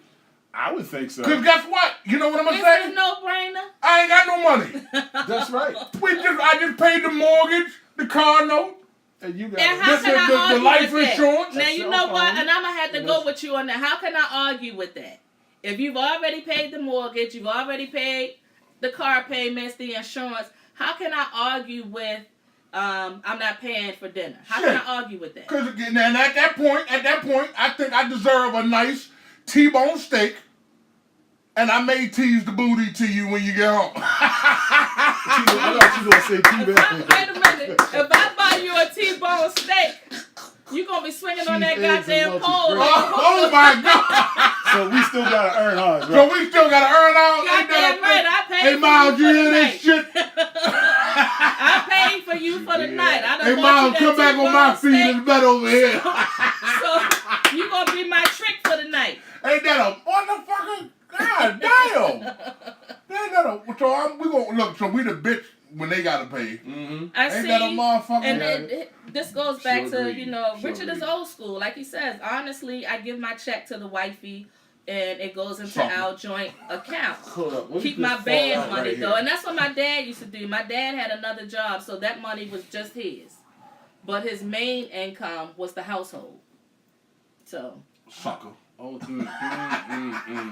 I would think so. Cause guess what? You know what I'm saying? It's a no-brainer. I ain't got no money. That's right. I just paid the mortgage, the car note. And you got the life insurance. Now you know what? And I'm gonna have to go with you on that. How can I argue with that? If you've already paid the mortgage, you've already paid the car payments, the insurance, how can I argue with I'm not paying for dinner? How can I argue with that? Because and at that point, I think I deserve a nice T-bone steak, and I may tease the booty to you when you get home. I thought you were gonna say T-bone. Wait a minute. If I buy you a T-bone steak, you gonna be swinging on that goddamn pole. Oh my God! So we still gotta earn ours, right? So we still gotta earn ours. Goddamn right, I paid. Hey, Miles, you hear this shit? I paid for you for the night. I don't Hey, Miles, come back on my feet. It's better over here. So you gonna be my trick for the night? Ain't that a motherfucker? God damn! We gonna look. So we the bitch when they gotta pay. Mm-hmm. I Ain't see. that a motherfucker? And this goes back to Richard is old school. Like he says, honestly, I give my check to the wifey, and it goes into our joint account. Hold up. Keep my band money though, and that's what my dad used to do. My dad had another job, so that money was just his, but his main income was the household. So. Sucker. Oh,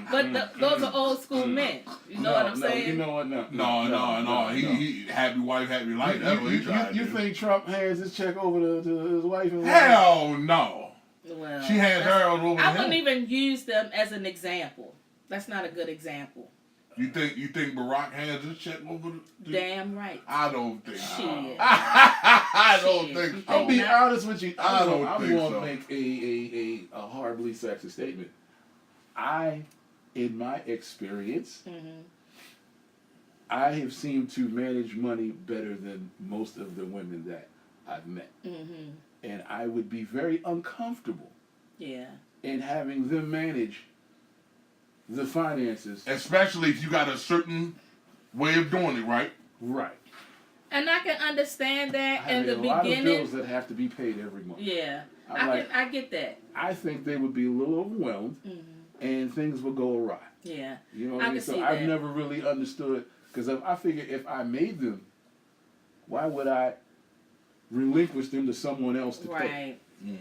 But those are old school men. You know what I'm saying? You know what? No. He happy wife, happy life. That's what he tried to do. You think Trump hands his check over to his wife? And Hell no. Well, she hands hers over to I him. wouldn't even use them as an example. That's not a good example. You think Barack hands his check over to? Damn right. I don't think. Shit. I don't think so. I'll be honest with you. I'm going to make a horribly sexist statement. In my experience, I have seemed to manage money better than most of the women that I've met. Mm-hmm. And I would be very uncomfortable in having them manage the finances. Especially if you got a certain way of doing it, right? Right. And I can understand that in the a lot of beginning. bills that have to be paid every month. Yeah, I get that. I think they would be a little overwhelmed, and things would go awry. Yeah, you know what I mean. So I've never really understood, because I figure if I made them, why would I relinquish them to someone else to pay? Right.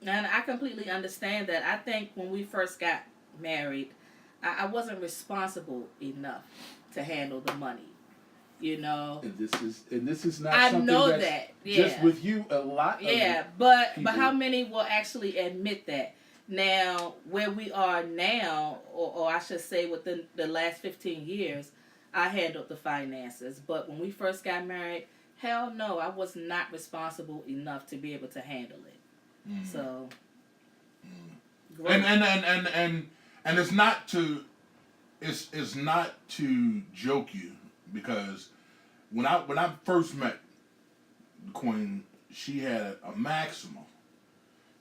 And I completely understand that. I think when we first got married, I wasn't responsible enough to handle the money. You know. And this is not. I something know that's that. Yeah. Just with you, a lot. Yeah, but how many will actually admit that? Now, where we are now, or I should say within the last 15 years, I handled the finances. But when we first got married, hell no, I was not responsible enough to be able to handle it. So, and it's not to joke you, because when I first met the Queen, she had a maximum,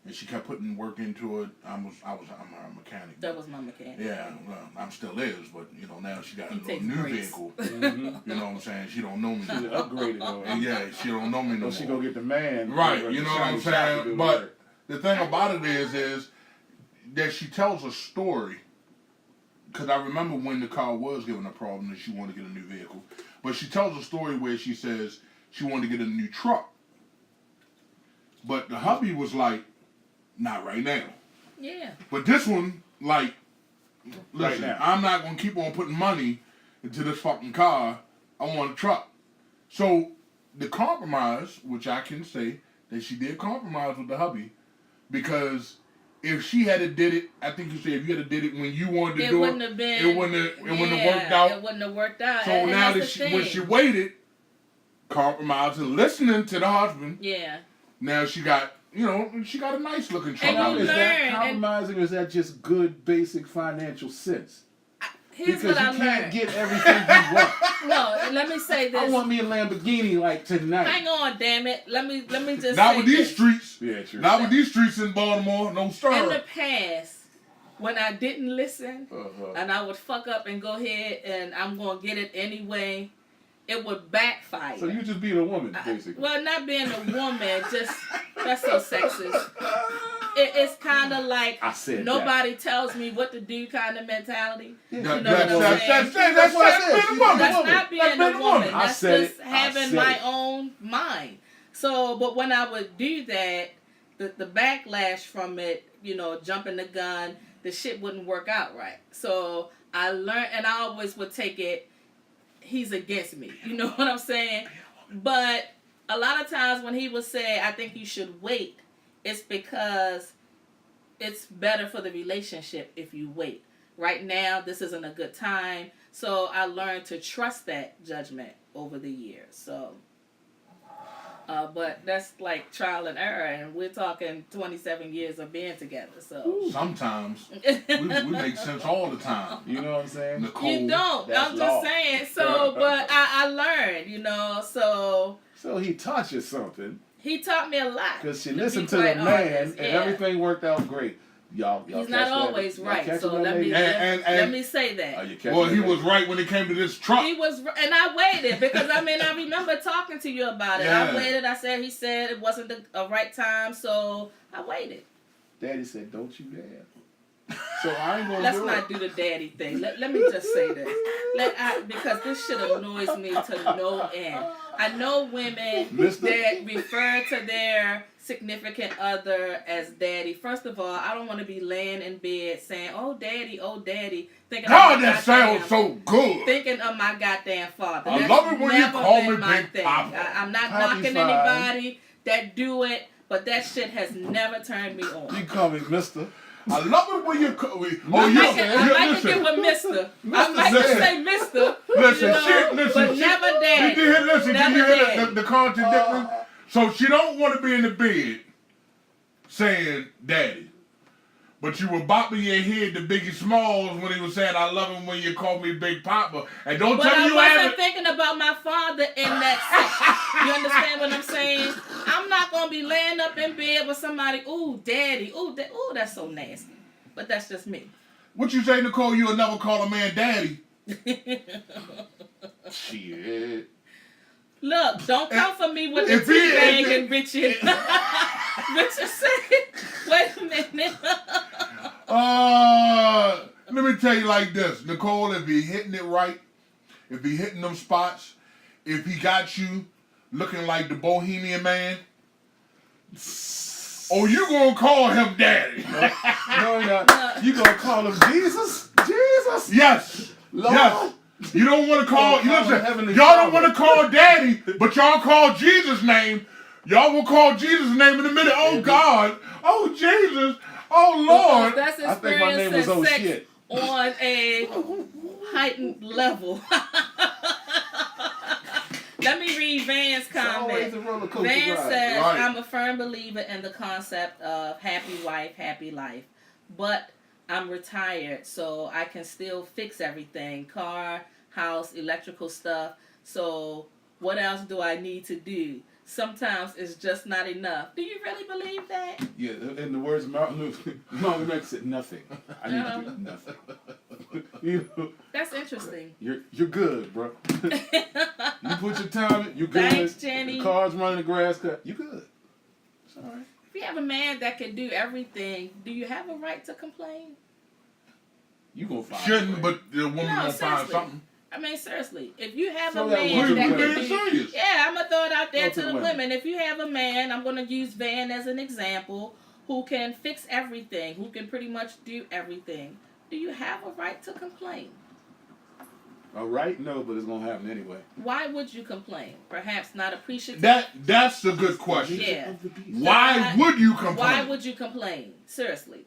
and she kept putting work into it. I'm her mechanic. That was my mechanic. Yeah, well, I'm still is, but now she got a new breaks. vehicle. You know what I'm saying? She don't know me. She upgraded though. Yeah, she don't know me no more. She go get the man. Right, you know what I'm saying? But the thing about it is that she tells a story. Because I remember when the car was giving a problem and she wanted to get a new vehicle. But she tells a story where she says she wanted to get a new truck. But the hubby was like, not right now. Yeah. But this one, like, Right listen, now. I'm not going to keep on putting money into this fucking car. I want a truck. So the compromise, which I can say that she did compromise with the hubby, because if she had did it, I think you said if you had did it when you wanted to do it, it wouldn't have worked out. It wouldn't have worked out. So now that when she waited, compromising, listening to the husband, now she got a nice looking truck. And Is that compromising, or is that just good basic financial sense? Here's Because what I you can't learned. get everything you want. No, let me say this. I want me a Lamborghini like tonight. Hang on, damn it. Let me just Not say with these this. streets. Yeah, true. Not with these streets in Baltimore. No stir. In the past, when I didn't listen, and I would fuck up and go ahead and I'm going to get it anyway, it would backfire. So you just being a woman, basically. Well, not being a woman, just, that's so sexist. It's kind of like nobody tells me what to do kind of mentality. Yeah. You know what I'm saying? That's what I said. That's not being a woman. That's just I having said my it. own mind. So, but when I would do that, the backlash from it, jumping the gun, the shit wouldn't work out right. So I learned, and I always would take it, he's against me. You know what I'm saying? But a lot of times when he would say, I think you should wait, it's because it's better for the relationship if you wait. Right now, this isn't a good time. So I learned to trust that judgment over the years. So, but that's like trial and error, and we're talking 27 years of being together. So sometimes we make sense all the time. You know what I'm saying? Nicole, you don't. I'm just saying. So, but I learned, So he taught you something. He taught me a lot. Because she listened to the man, and everything worked out great. Y'all He's not always right, so let me say that. Well, he was right when it came to this truck. He was, and I waited because I remember talking to you about it. Yeah. I waited. He said it wasn't a right time, so I waited. Daddy said, "Don't you dare." So I ain't gonna. Let's not do the daddy thing. Let me just say this, because this shit annoys me to no end. I know women that refer to their significant other as daddy. First of all, I don't want to be laying in bed saying, "Oh, daddy," thinking. God, that sounds so good. Thinking of my goddamn father. I love it when you call me Big Papa. I'm not knocking anybody that do it, but that shit has never turned me on. You call me Mister. I love it when you call me. I might get with Mister. I might just say Mister. Listen, but never daddy. Did you hear the contradiction? So she don't want to be in the bed saying daddy. But you were bopping your head to Biggie Smalls when he was saying, I love him when you call me Big Papa. And don't tell me you haven't. But I wasn't thinking about my father in that sense. You understand what I'm saying? I'm not going to be laying up in bed with somebody, ooh, daddy, ooh, that's so nasty. But that's just me. What you say, Nicole? You'll never call a man daddy. Shit. Look, don't come for me with the If he- teabag and Richard. Richard said, wait a minute. Let me tell you like this, Nicole, if he hitting it right, if he hitting them spots, if he got you looking like the Bohemian Man, oh, you gonna call him daddy. No, you gonna call him Jesus? Jesus? Yes. Lord. Yes. You don't want to call, Call him listen, Heavenly y'all don't Father. want to call daddy, but y'all call Jesus' name. Y'all will call Jesus' name in a minute. Oh, God. Oh, Jesus. Oh, Lord. Because that's I think my name was experiencing sex shit. on a heightened level. Let me read Van's Always comment. a roller coaster Van ride. says, Right. I'm a firm believer in the concept of happy wife, happy life. But I'm retired, so I can still fix everything. Car, house, electrical stuff. So what else do I need to do? Sometimes it's just not enough. Do you really believe that? Yeah, in the words of Martin Luther said, nothing. I need to do nothing. You know, That's interesting. you're good, bro. You put your time in, you're good. Thanks, Jenny. The car's running, the grass cut, you good. It's all right. If you have a man that can do everything, do you have a right to complain? You gonna find Shouldn't, a way. but the woman No, gonna find seriously. something. I mean, seriously, if you have Throw a that man woman that away. can Being do, serious. yeah, I'm gonna throw it out there Throw to the women. If you have a man, I'm gonna use Van as an example, who can fix everything, who can pretty much do everything. Do you have a right to complain? All right, no, but it's gonna happen anyway. Why would you complain? Perhaps not appreciative. That's a good question. Yeah. Of the beast. Why would you complain? Why would you complain? Seriously,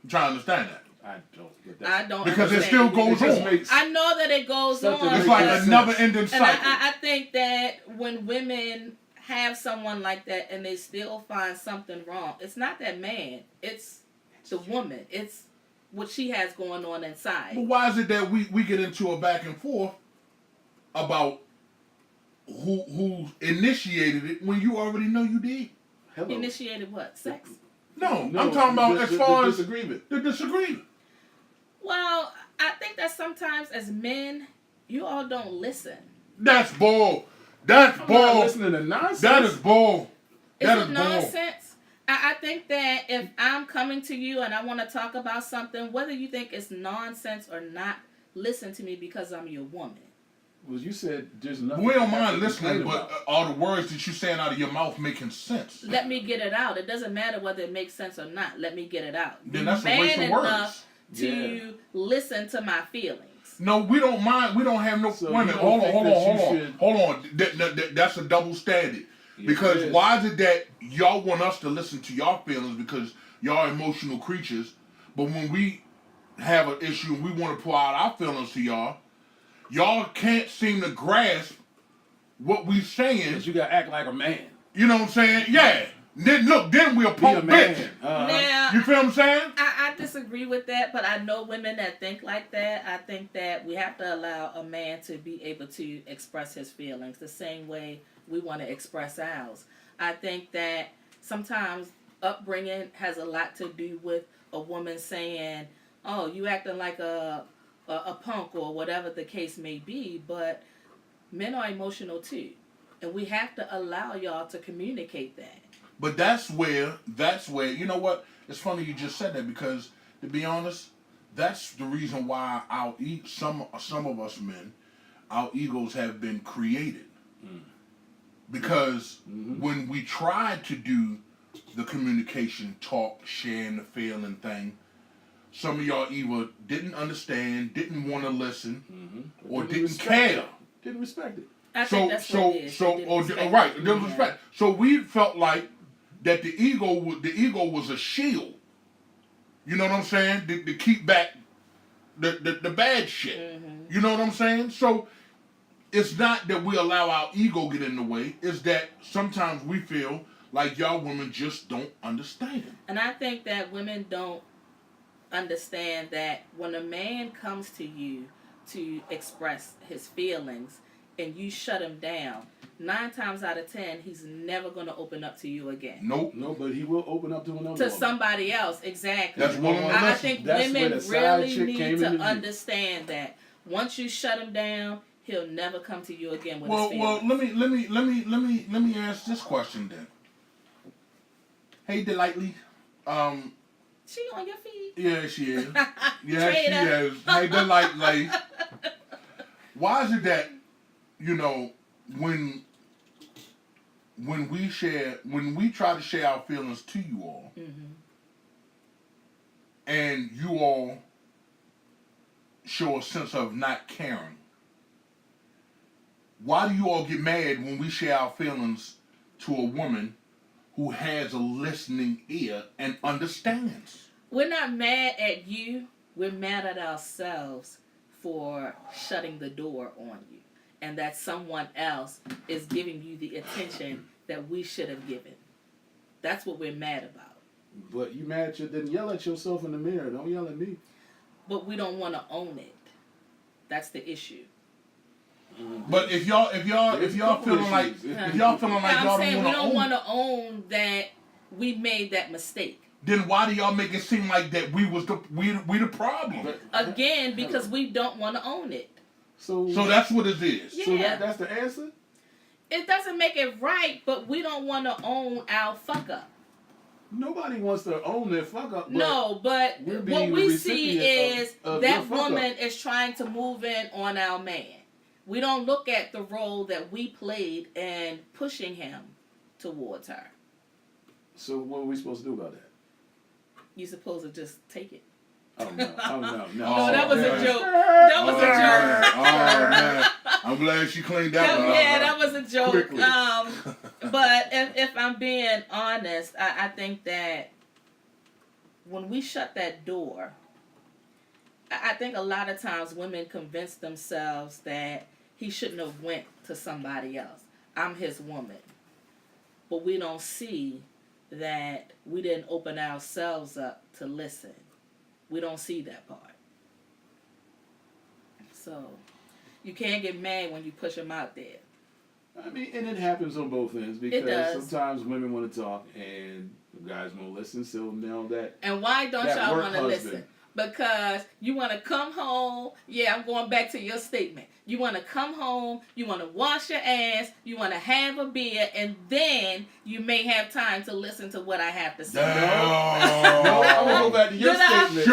I'm trying to understand that. I don't. But I don't. Because it understand. still goes It just on. makes I know that it goes Something on. It's like but- a never-ending And cycle. I think that when women have someone like that and they still find something wrong, it's not that man, it's the woman. It's what she has going on But inside. why is it that we get into a back and forth about who initiated it when you already know you did? hello. Initiated what? Sex? No, No, I'm talking about as far the as disagreement. the disagreement. Well, I think that sometimes as men, you all don't listen. That's bull. That's I'm not bull. listening to nonsense. That is bull. Is That it is bull. nonsense? I think that if I'm coming to you and I want to talk about something, whether you think it's nonsense or not, listen to me because I'm your woman. Well, you said there's nothing. We don't to mind complain listening, but about. are the words that you saying out of your mouth making sense? Let me get it out. It doesn't matter whether it makes sense or not. Let me get it out. Then Be that's a waste man of words. enough to Yeah. listen to my feelings. No, we don't mind. We don't have no. So wait a you minute. don't Hold think on. that you That's a double standard. Yes, Because it is. why is it that y'all want us to listen to y'all feelings because y'all emotional creatures, but when we have an issue and we want to pour out our feelings to y'all can't seem to grasp what we saying. But you gotta act like a man. You know what I'm saying? Yeah. Then we'll Be a punk man. bitch. Now, You feel what I'm saying? I disagree with that, but I know women that think like that. I think that we have to allow a man to be able to express his feelings the same way we want to express ours. I think that sometimes upbringing has a lot to do with a woman saying, oh, you acting like a punk or whatever the case may be, but men are emotional too. And we have to allow y'all to communicate that. But that's where, you know what? It's funny you just said that because, to be honest, that's the reason why some of us men, our egos have been created. Because when we tried to do the communication, talk, sharing the feeling thing, some of y'all either didn't understand, didn't want to listen, or didn't care. Didn't respect it. I think that's what it is. They didn't respect right, it. didn't respect. So we felt like that the ego was a shield. You know what I'm saying? To keep back the bad shit. Mm-hmm. You know what I'm saying? So it's not that we allow our ego get in the way. It's that sometimes we feel like y'all women just don't understand. And I think that women don't understand that when a man comes to you to express his feelings and you shut him down, 9 times out of 10, he's never going to open up to you again. Nope. No, but he will open up to another To woman. somebody else, exactly. That's one of I the think That's where women the side really chick need came to into view. understand that once you shut him down, he'll never come to you again with Well, his well, feelings. let me ask this question then. Hey, Delightly. She on your feet. Yeah, she is. Yeah, she Traitor. is. Hey, Delightly. Why is it that, you know, when we try to share our feelings to you all, and you all show a sense of not caring, why do you all get mad when we share our feelings to a woman who has a listening ear and understands? We're not mad at you. We're mad at ourselves for shutting the door on you, and that someone else is giving you the attention that we should have given. That's what we're mad about. But you mad at you, then yell at yourself in the mirror. Don't yell at me. But we don't want to own it. That's the issue. But if y'all feeling like y'all don't we don't want want to own that we made that mistake. Then why do y'all make it seem like that we the problem? Again, because we don't want to own it. So that's what it is. Yeah. So that's the answer? It doesn't make it right, but we don't want to own our fuck up. Nobody wants to own their fuck up. No, but what we see is that woman is trying to move in on our man. We don't look at the role that we played in pushing him towards her. So what are we supposed to do about that? You're supposed to just take it. Oh, no. No, that was a joke. That was a joke. Oh, man. I'm glad she cleaned that one up. Yeah, that was a joke. Quickly. But if I'm being honest, I think that when we shut that door, I think a lot of times women convince themselves that he shouldn't have went to somebody else. I'm his woman. But we don't see that we didn't open ourselves up to listen. We don't see that part. So you can't get mad when you push them out there. I mean, and it happens on both ends because sometimes women want to talk and guys won't listen. So now that and why don't y'all want to listen? Because you want to come home. Yeah, I'm going back to your statement. You want to come home, you want to wash your ass, you want to have a beer, and then you may have time to listen to what I have to say. No, I'm going to go back to your statement.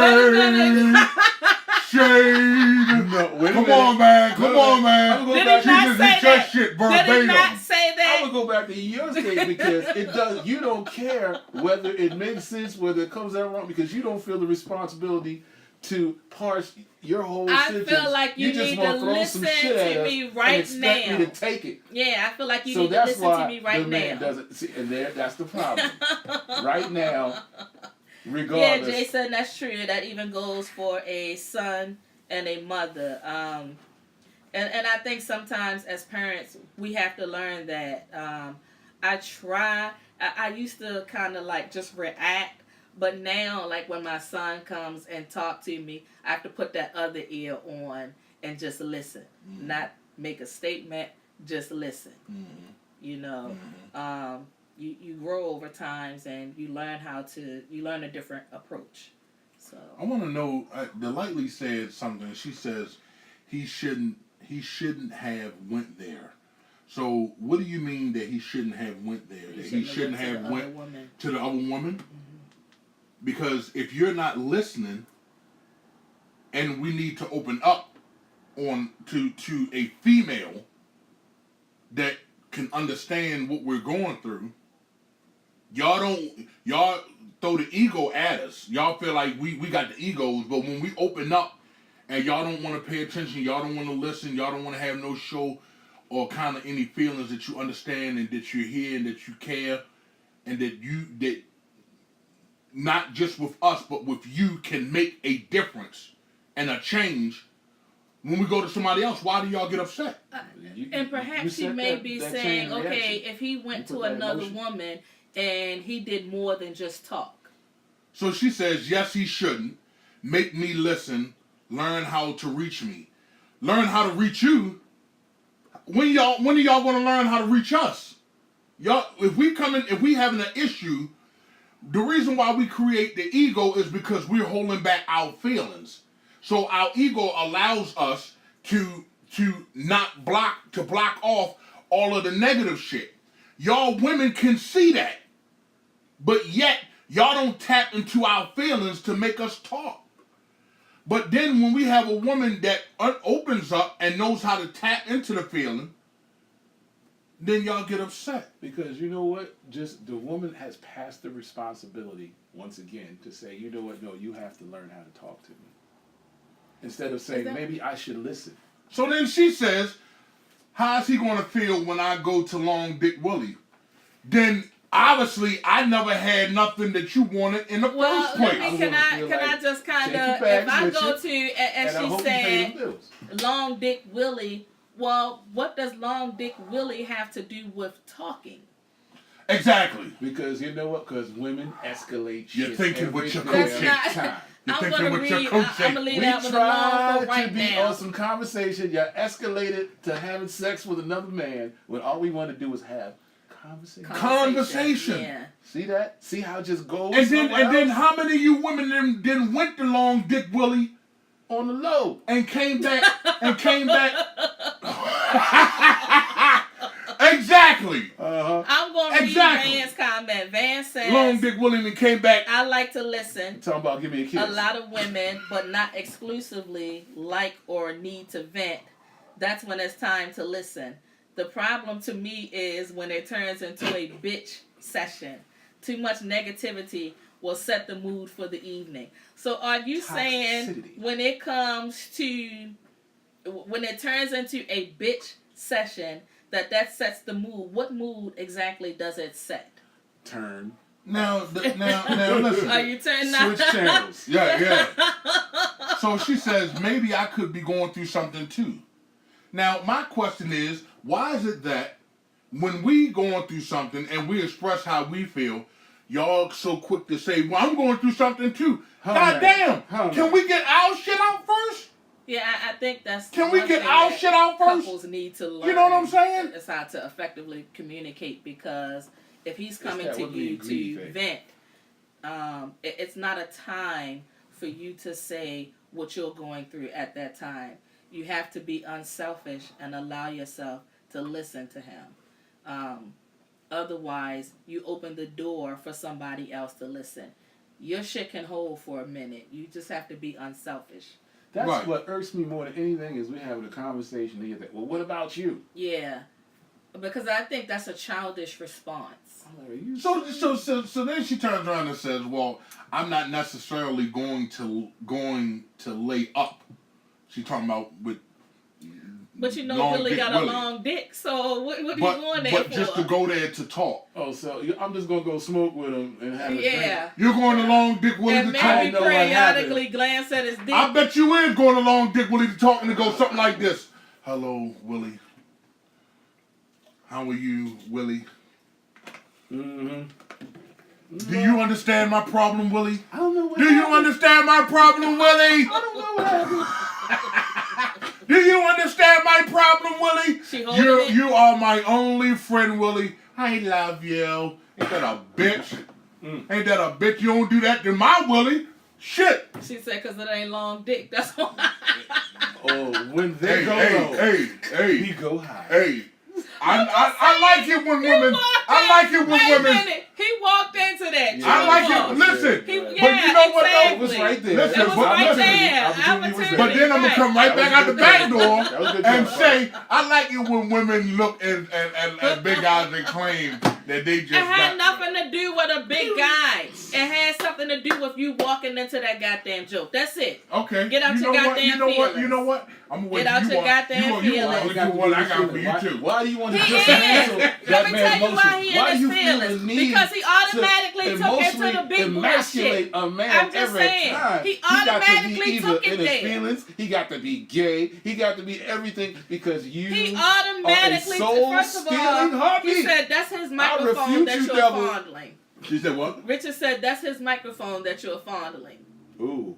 Shade! No, Come on, man. Come on, man. Did he not say that? Shit verbatim. Did he not say that? I'm going to go back to your statement because it does. You don't care whether it makes sense, whether it comes out wrong, because you don't feel the responsibility to parse your whole sentence. I feel like you just need want to throw listen some shit to at me us right and expect now. me to take it. Yeah, I feel like you So need to that's listen why to me right the man now. doesn't see, and that's the problem. Right now, Yeah, regardless. Jason, that's true. That even goes for a son and a mother. And I think sometimes as parents, we have to learn that. I used to kind of like just react. But now, like when my son comes and talk to me, I have to put that other ear on and just listen. Mm-hmm. Not make a statement, just listen. Mm-hmm. You know, mm-hmm. You grow over times and you learn a different approach. So I want to know. Delightly said something. She says he shouldn't have went there. So what do you mean that he shouldn't have went there? That he shouldn't have went to the other woman? Mm-hmm. Because if you're not listening, and we need to open up on to a female that can understand what we're going through, y'all throw the ego at us. Y'all feel like we got the egos, but when we open up and y'all don't want to pay attention, y'all don't want to listen, y'all don't want to have no show or kind of any feelings that you understand and that you're here and that you care and that not just with us, but with you can make a difference and a change. When we go to somebody else, why do y'all get upset? And perhaps he may be saying, okay, if he went to another woman and he did more than just talk. So she says, yes, he shouldn't. Make me listen. Learn how to reach me. Learn how to reach you? When are y'all going to learn how to reach us? Y'all, if we having an issue, the reason why we create the ego is because we're holding back our feelings. So our ego allows us to to block off all of the negative shit. Y'all women can see that. But yet, y'all don't tap into our feelings to make us talk. But then when we have a woman that opens up and knows how to tap into the feeling, then y'all get upset. Because you know what? Just the woman has passed the responsibility, once again, to say, you know what? No, you have to learn how to talk to me. Instead of saying, maybe I should listen. So then she says, how's he going to feel when I go to Long Dick Willie? Then obviously I never had nothing that you wanted in the first place. Can I just kind of, if I go to, and she said, Long Dick Willie, well, what does Long Dick Willie have to do with talking? Exactly. Because you know what? Because women escalate shit. You're thinking with your coach time. I'm going to leave that with a long right now. On some conversation. You're escalated to having sex with another man when all we want to do is have conversation. Yeah. See that? See how it just goes? And then how many of you women then went to Long Dick Willie on the low and came back Exactly. I'm going to read Van's comment. Van says, Long Dick Willie and came back. I like to listen. Talking about give me a kiss. A lot of women, but not exclusively, like or need to vent. That's when it's time to listen. The problem to me is when it turns into a bitch session. Too much negativity will set the mood for the evening. So are you saying when it turns into a bitch session, that sets the mood? What mood exactly does it set? Turn. Now listen. Are you turning now? Switch channels. Yeah. So she says, maybe I could be going through something too. Now, my question is, why is it that when we going through something and we express how we feel, y'all so quick to say, well, I'm going through something too. God damn. Can we get our shit out first? Yeah, I think that's... Can we get our shit out first? Couples need to learn. You know what I'm saying? It's how to effectively communicate, because if he's coming to you to vent, it's not a time for you to say what you're going through at that time. You have to be unselfish and allow yourself to listen to him. Otherwise, you open the door for somebody else to listen. Your shit can hold for a minute. You just have to be unselfish. That's what irks me more than anything is we having a conversation and you think, well, what about you? Yeah. Because I think that's a childish response. So then she turns around and says, well, I'm not necessarily going to lay up. She's talking about with... But you know Willie got a long dick, so what are you going there for? But just to go there to talk. Oh, so I'm just going to go smoke with him and have a drink. You're going to Long Dick Willie to talk? And maybe periodically glance at his dick. I bet you is going to Long Dick Willie to talk and to go something like this. Hello, Willie. How are you, Willie? Mm-hmm. Do you understand my problem, Willie? I don't know what Do you understand my problem, Willie? I don't know what happened. Do you understand my problem, Willie? You are my only friend, Willie. I love you. Ain't that a bitch? Ain't that a bitch? You don't do that to my Willie. Shit. She said because it ain't long dick. That's why. Oh, when they go low, we go high. Hey. I like it when women. I like it when women. He walked into that. Yeah. I like it. Listen, but you know what though? It was right there. Listen, it was right there. But then I'm gonna come right back out the back door and say, I like it when women look and big eyes and claim that they just. It had nothing to do with a big guy. It had something to do with you walking into that goddamn joke. That's it. Okay. Get out your goddamn feelings. You know what? I'm gonna wait. Get out your goddamn feelings. What I got for you too. Why do you want to dismantle that man's emotions? Why do you feel the need because he automatically took it to the big bullshit. A man every time. He automatically took it in his there. Feelings. He got to be gay. He got to be everything because you he automatically, first of all, he said that's his microphone that you're fondling. She said what? Richard said that's his microphone that you're fondling. Ooh.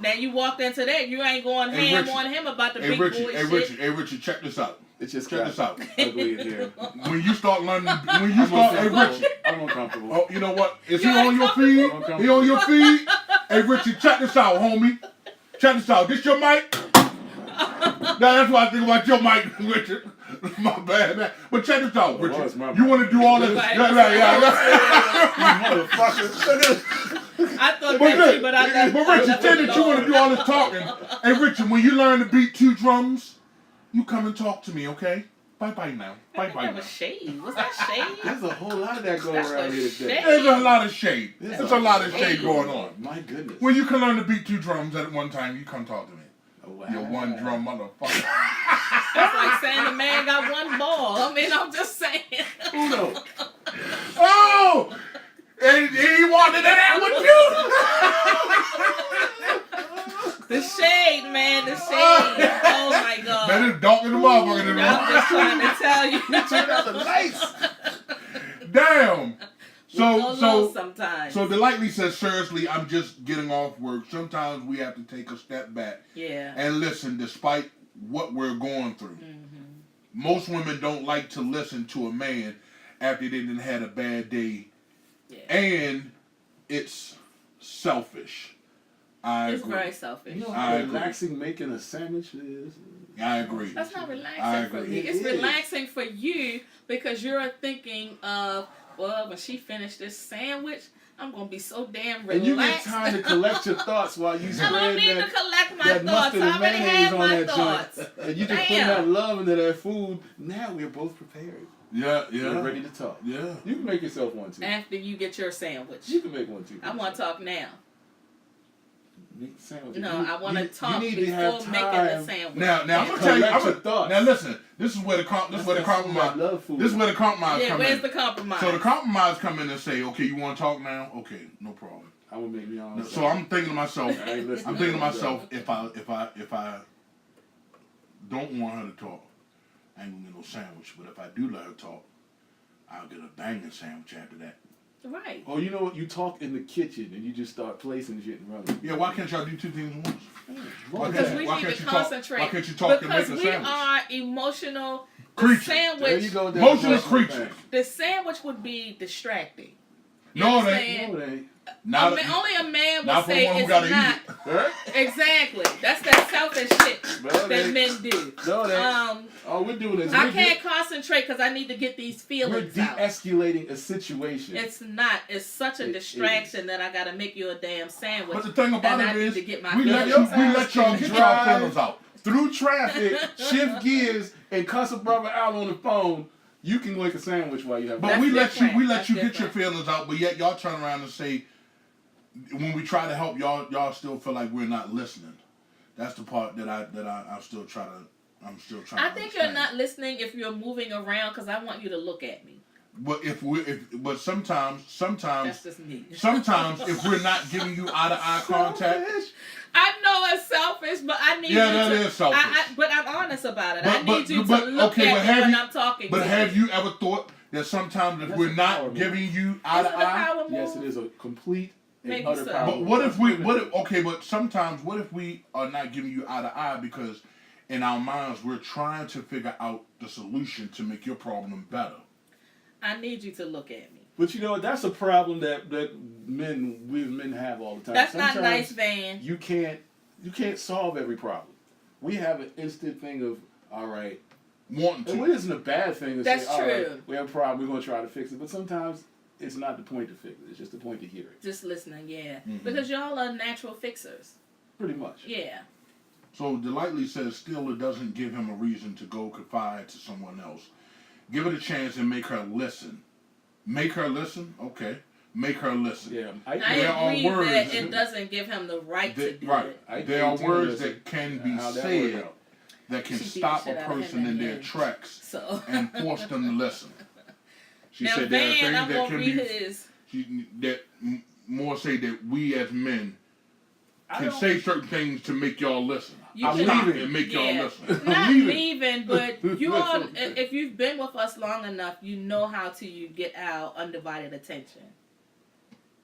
Now you walked into that, you ain't going ham on him about the big boy shit. Hey Richard, check this out. It's just check this out. Ugly in here. When you start learning, hey Richard, I'm uncomfortable. Oh, you know what? Is he on your feed? He on your feed? Hey Richard, check this out, homie. Check this out. This your mic? that's why I think about your mic, Richard. My bad, man. But check this out, Richard. You want to do all this? Right. Motherfucker. I thought that too, but Richard, say that you want to do all this talking. Hey, Richard, when you learn to beat 2 drums, you come and talk to me, okay? Bye-bye now. Bye-bye that now. was shade. Was that shade? There's a whole lot of that going around here today. There's a lot of shade. There's a lot of shade going on. My goodness. When you can learn to beat 2 drums at one time, you come talk to me. Oh, wow. You one drum motherfucker. That's like saying the man got 1 ball. I mean, I'm just saying. Who knows? Oh! And he wanted that with you! The shade, man. The shade. Oh, my God. That is dark in the motherfucker. I'm just trying to tell you. Turn out the lights. Damn! So sometimes. So Delightly says, seriously, I'm just getting off work. Sometimes we have to take a step back and listen despite what we're going through. Mm-hmm. Most women don't like to listen to a man after they done had a bad day. Yeah. And it's selfish. It's very selfish. You know how relaxing making a sandwich is? I agree. That's not relaxing for me. It's relaxing for you because you're thinking of, well, when she finished this sandwich, I'm going to be so damn relaxed. And you get time to collect your thoughts while you spread I don't need to collect my thoughts. I already had my thoughts. And you just put that love into that food. Now we're both prepared. Yeah. We're ready to talk. Yeah. You can make yourself one too. After you get your sandwich. You can make one too. I want to talk now. Sandwich. No, I want to talk before making the sandwich. Now I'm gonna tell you. Now listen, this is where the compromise. This is where the compromise comes in. Where's the compromise? So the compromise come in and say, okay, you want to talk now? Okay, no problem. I will make me honest. So I'm thinking to myself. If I don't want her to talk, I ain't gonna get no sandwich. But if I do let her talk, I'll get a banging sandwich after that. Right. Oh, you know what? You talk in the kitchen and you just start placing shit and running. Yeah, why can't y'all do 2 things at once? Because we need to concentrate. Why can't you talk and make a sandwich? Because we are emotional creatures. Sandwich, there you go. Emotional creatures. The sandwich would be distracting. No, it ain't. Only a man would say it's not. Exactly. That's that selfish shit that men do. No, all we're doing is I can't concentrate because I need to get these feelings out. We're de-escalating a situation. It's not. It's such a distraction that I got to make you a damn sandwich. But the thing about it is, we let y'all get your drive feelings out. Through traffic, shift gears, and cuss a brother out on the phone. You can make a sandwich while you have. But we let you get your feelings out. But yet y'all turn around and say, when we try to help y'all still feel like we're not listening. That's the part that I'm still trying to. I think you're not listening if you're moving around because I want you to look at me. But but sometimes that's just me. Sometimes if we're not giving you eye-to-eye contact. I know it's selfish, but I need you that is selfish. But I'm honest about it. I need you to look at me when I'm talking. But have you ever thought that sometimes if we're not giving you eye-to-eye? Yes, it is a complete and utter so. power. But but sometimes what if we are not giving you eye-to-eye because in our minds we're trying to figure out the solution to make your problem better? I need you to look at me. But you know that's a problem that men have all the time. That's sometimes not nice, Van. You can't solve every problem. We have an instant thing of all right, wanting to. And it isn't a bad thing to that's say. True. All right, we have a problem. We're going to try to fix it. But sometimes it's not the point to fix it. It's just the point to hear it. Just listening, yeah. Mm-hmm. Because y'all are natural fixers. Pretty much. Yeah. So Delightly says, still it doesn't give him a reason to go confide to someone else. Give it a chance and make her listen. Make her listen? Okay. Make her listen. Yeah, I agree that it doesn't give him the right to do it. There are words that can be said that can stop a person in their tracks and force them to listen. She now, said Van, there are things that can be his. that more say that we as men can say certain things to make y'all listen. I'm leaving and make y'all listen. Not leaving, but you all, if you've been with us long enough, you know how to get our undivided attention.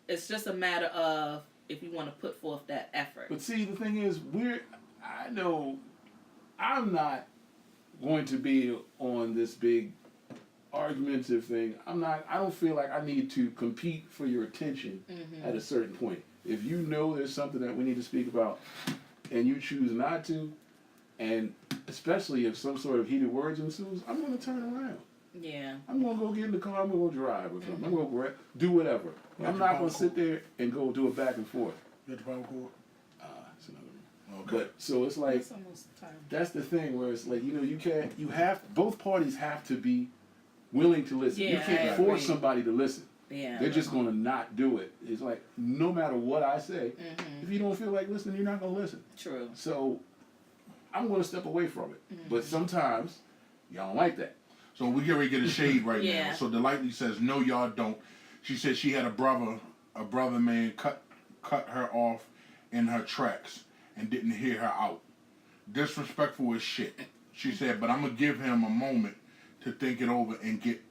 It's just a matter of if you want to put forth that effort. But see, the thing is, I know I'm not going to be on this big argumentative thing. I don't feel like I need to compete for your attention at a certain point. If you know there's something that we need to speak about and you choose not to, and especially if some sort of heated words ensues, I'm going to turn around. Yeah. I'm going to go get in the car. I'm going to go drive or something. I'm going to do whatever. I'm not going to sit there and go do it back and forth. You got the power cord? It's another one. Okay. But so it's like That's almost time. that's the thing where it's like both parties have to be willing to listen. Yeah, you can't I force agree. somebody to listen. Yeah. They're just going to not do it. It's like no matter what I say, if you don't feel like listening, you're not going to listen. True. So I'm going to step away from it. But sometimes y'all don't like that. So we get ready to get a shade right Yeah. now. So Delightly says, no, y'all don't. She said she had a brother man cut her off in her tracks and didn't hear her out. Disrespectful as shit. She said, but I'm going to give him a moment to think it over and get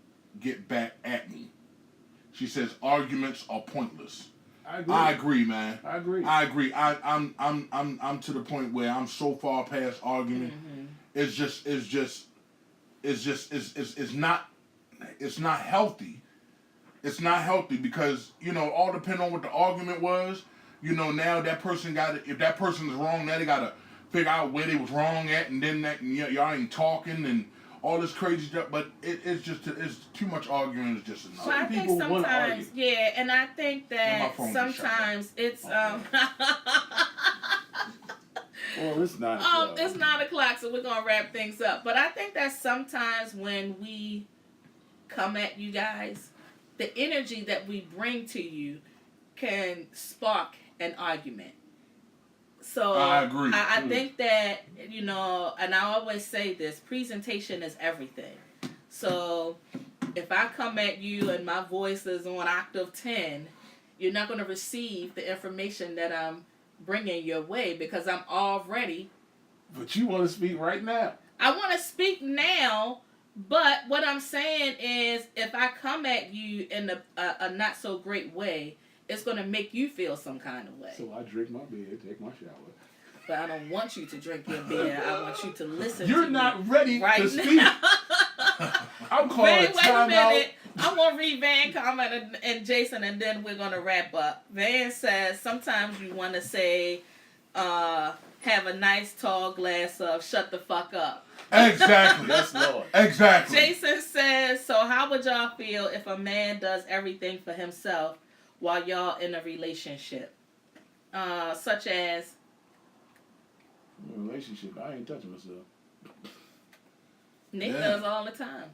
back at me. She says arguments are pointless. I agree, man. I agree. I'm to the point where I'm so far past argument. It's not healthy. It's not healthy because, all depend on what the argument was. Now that person if that person is wrong, now they got to figure out where they was wrong at, and then y'all ain't talking and all this crazy stuff. But it's too much arguing is just enough. Well, I think sometimes, yeah, and I think that sometimes it's Well, it's 9 o'clock. it's 9 o'clock, so we're gonna wrap things up. But I think that sometimes when we come at you guys, the energy that we bring to you can spark an argument. So I agree. I think that, and I always say this, presentation is everything. So if I come at you and my voice is on octave 10, you're not going to receive the information that I'm bringing your way because I'm already... But you want to speak right now. I want to speak now, but what I'm saying is if I come at you in a not so great way, it's going to make you feel some kind of way. So I drink my beer, take my shower. But I don't want you to drink your beer. I want you to listen You're to not ready right to speak. I'm calling Wait a a minute. timeout. I'm going to read Van comment and Jason, and then we're going to wrap up. Van says, sometimes you want to say, have a nice tall glass of shut the fuck up. Exactly. Yes, Lord. Exactly. Jason says, so how would y'all feel if a man does everything for himself while y'all in a relationship? Such as... In a relationship, I ain't touching myself. Nick does all the time.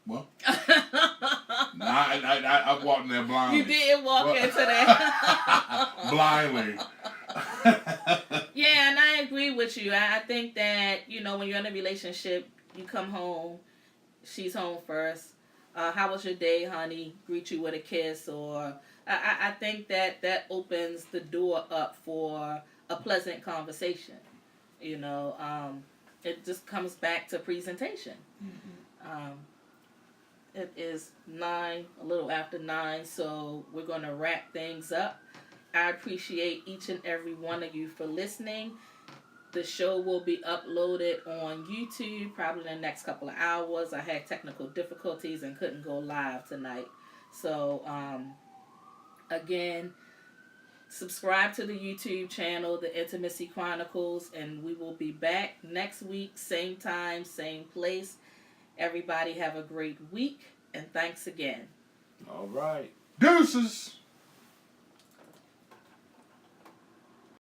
Well, I walked in there blindly. You did walk into that. Blindly. Yeah, and I agree with you. I think that, when you're in a relationship, you come home, she's home first. How was your day, honey? Greet you with a kiss. Or I think that opens the door up for a pleasant conversation. It just comes back to presentation. It is 9, a little after 9, so we're going to wrap things up. I appreciate each and every one of you for listening. The show will be uploaded on YouTube probably in the next couple of hours. I had technical difficulties and couldn't go live tonight. So, again, subscribe to the YouTube channel, The Intimacy Chronicles, and we will be back next week, same time, same place. Everybody have a great week, and thanks again. All right. Deuces.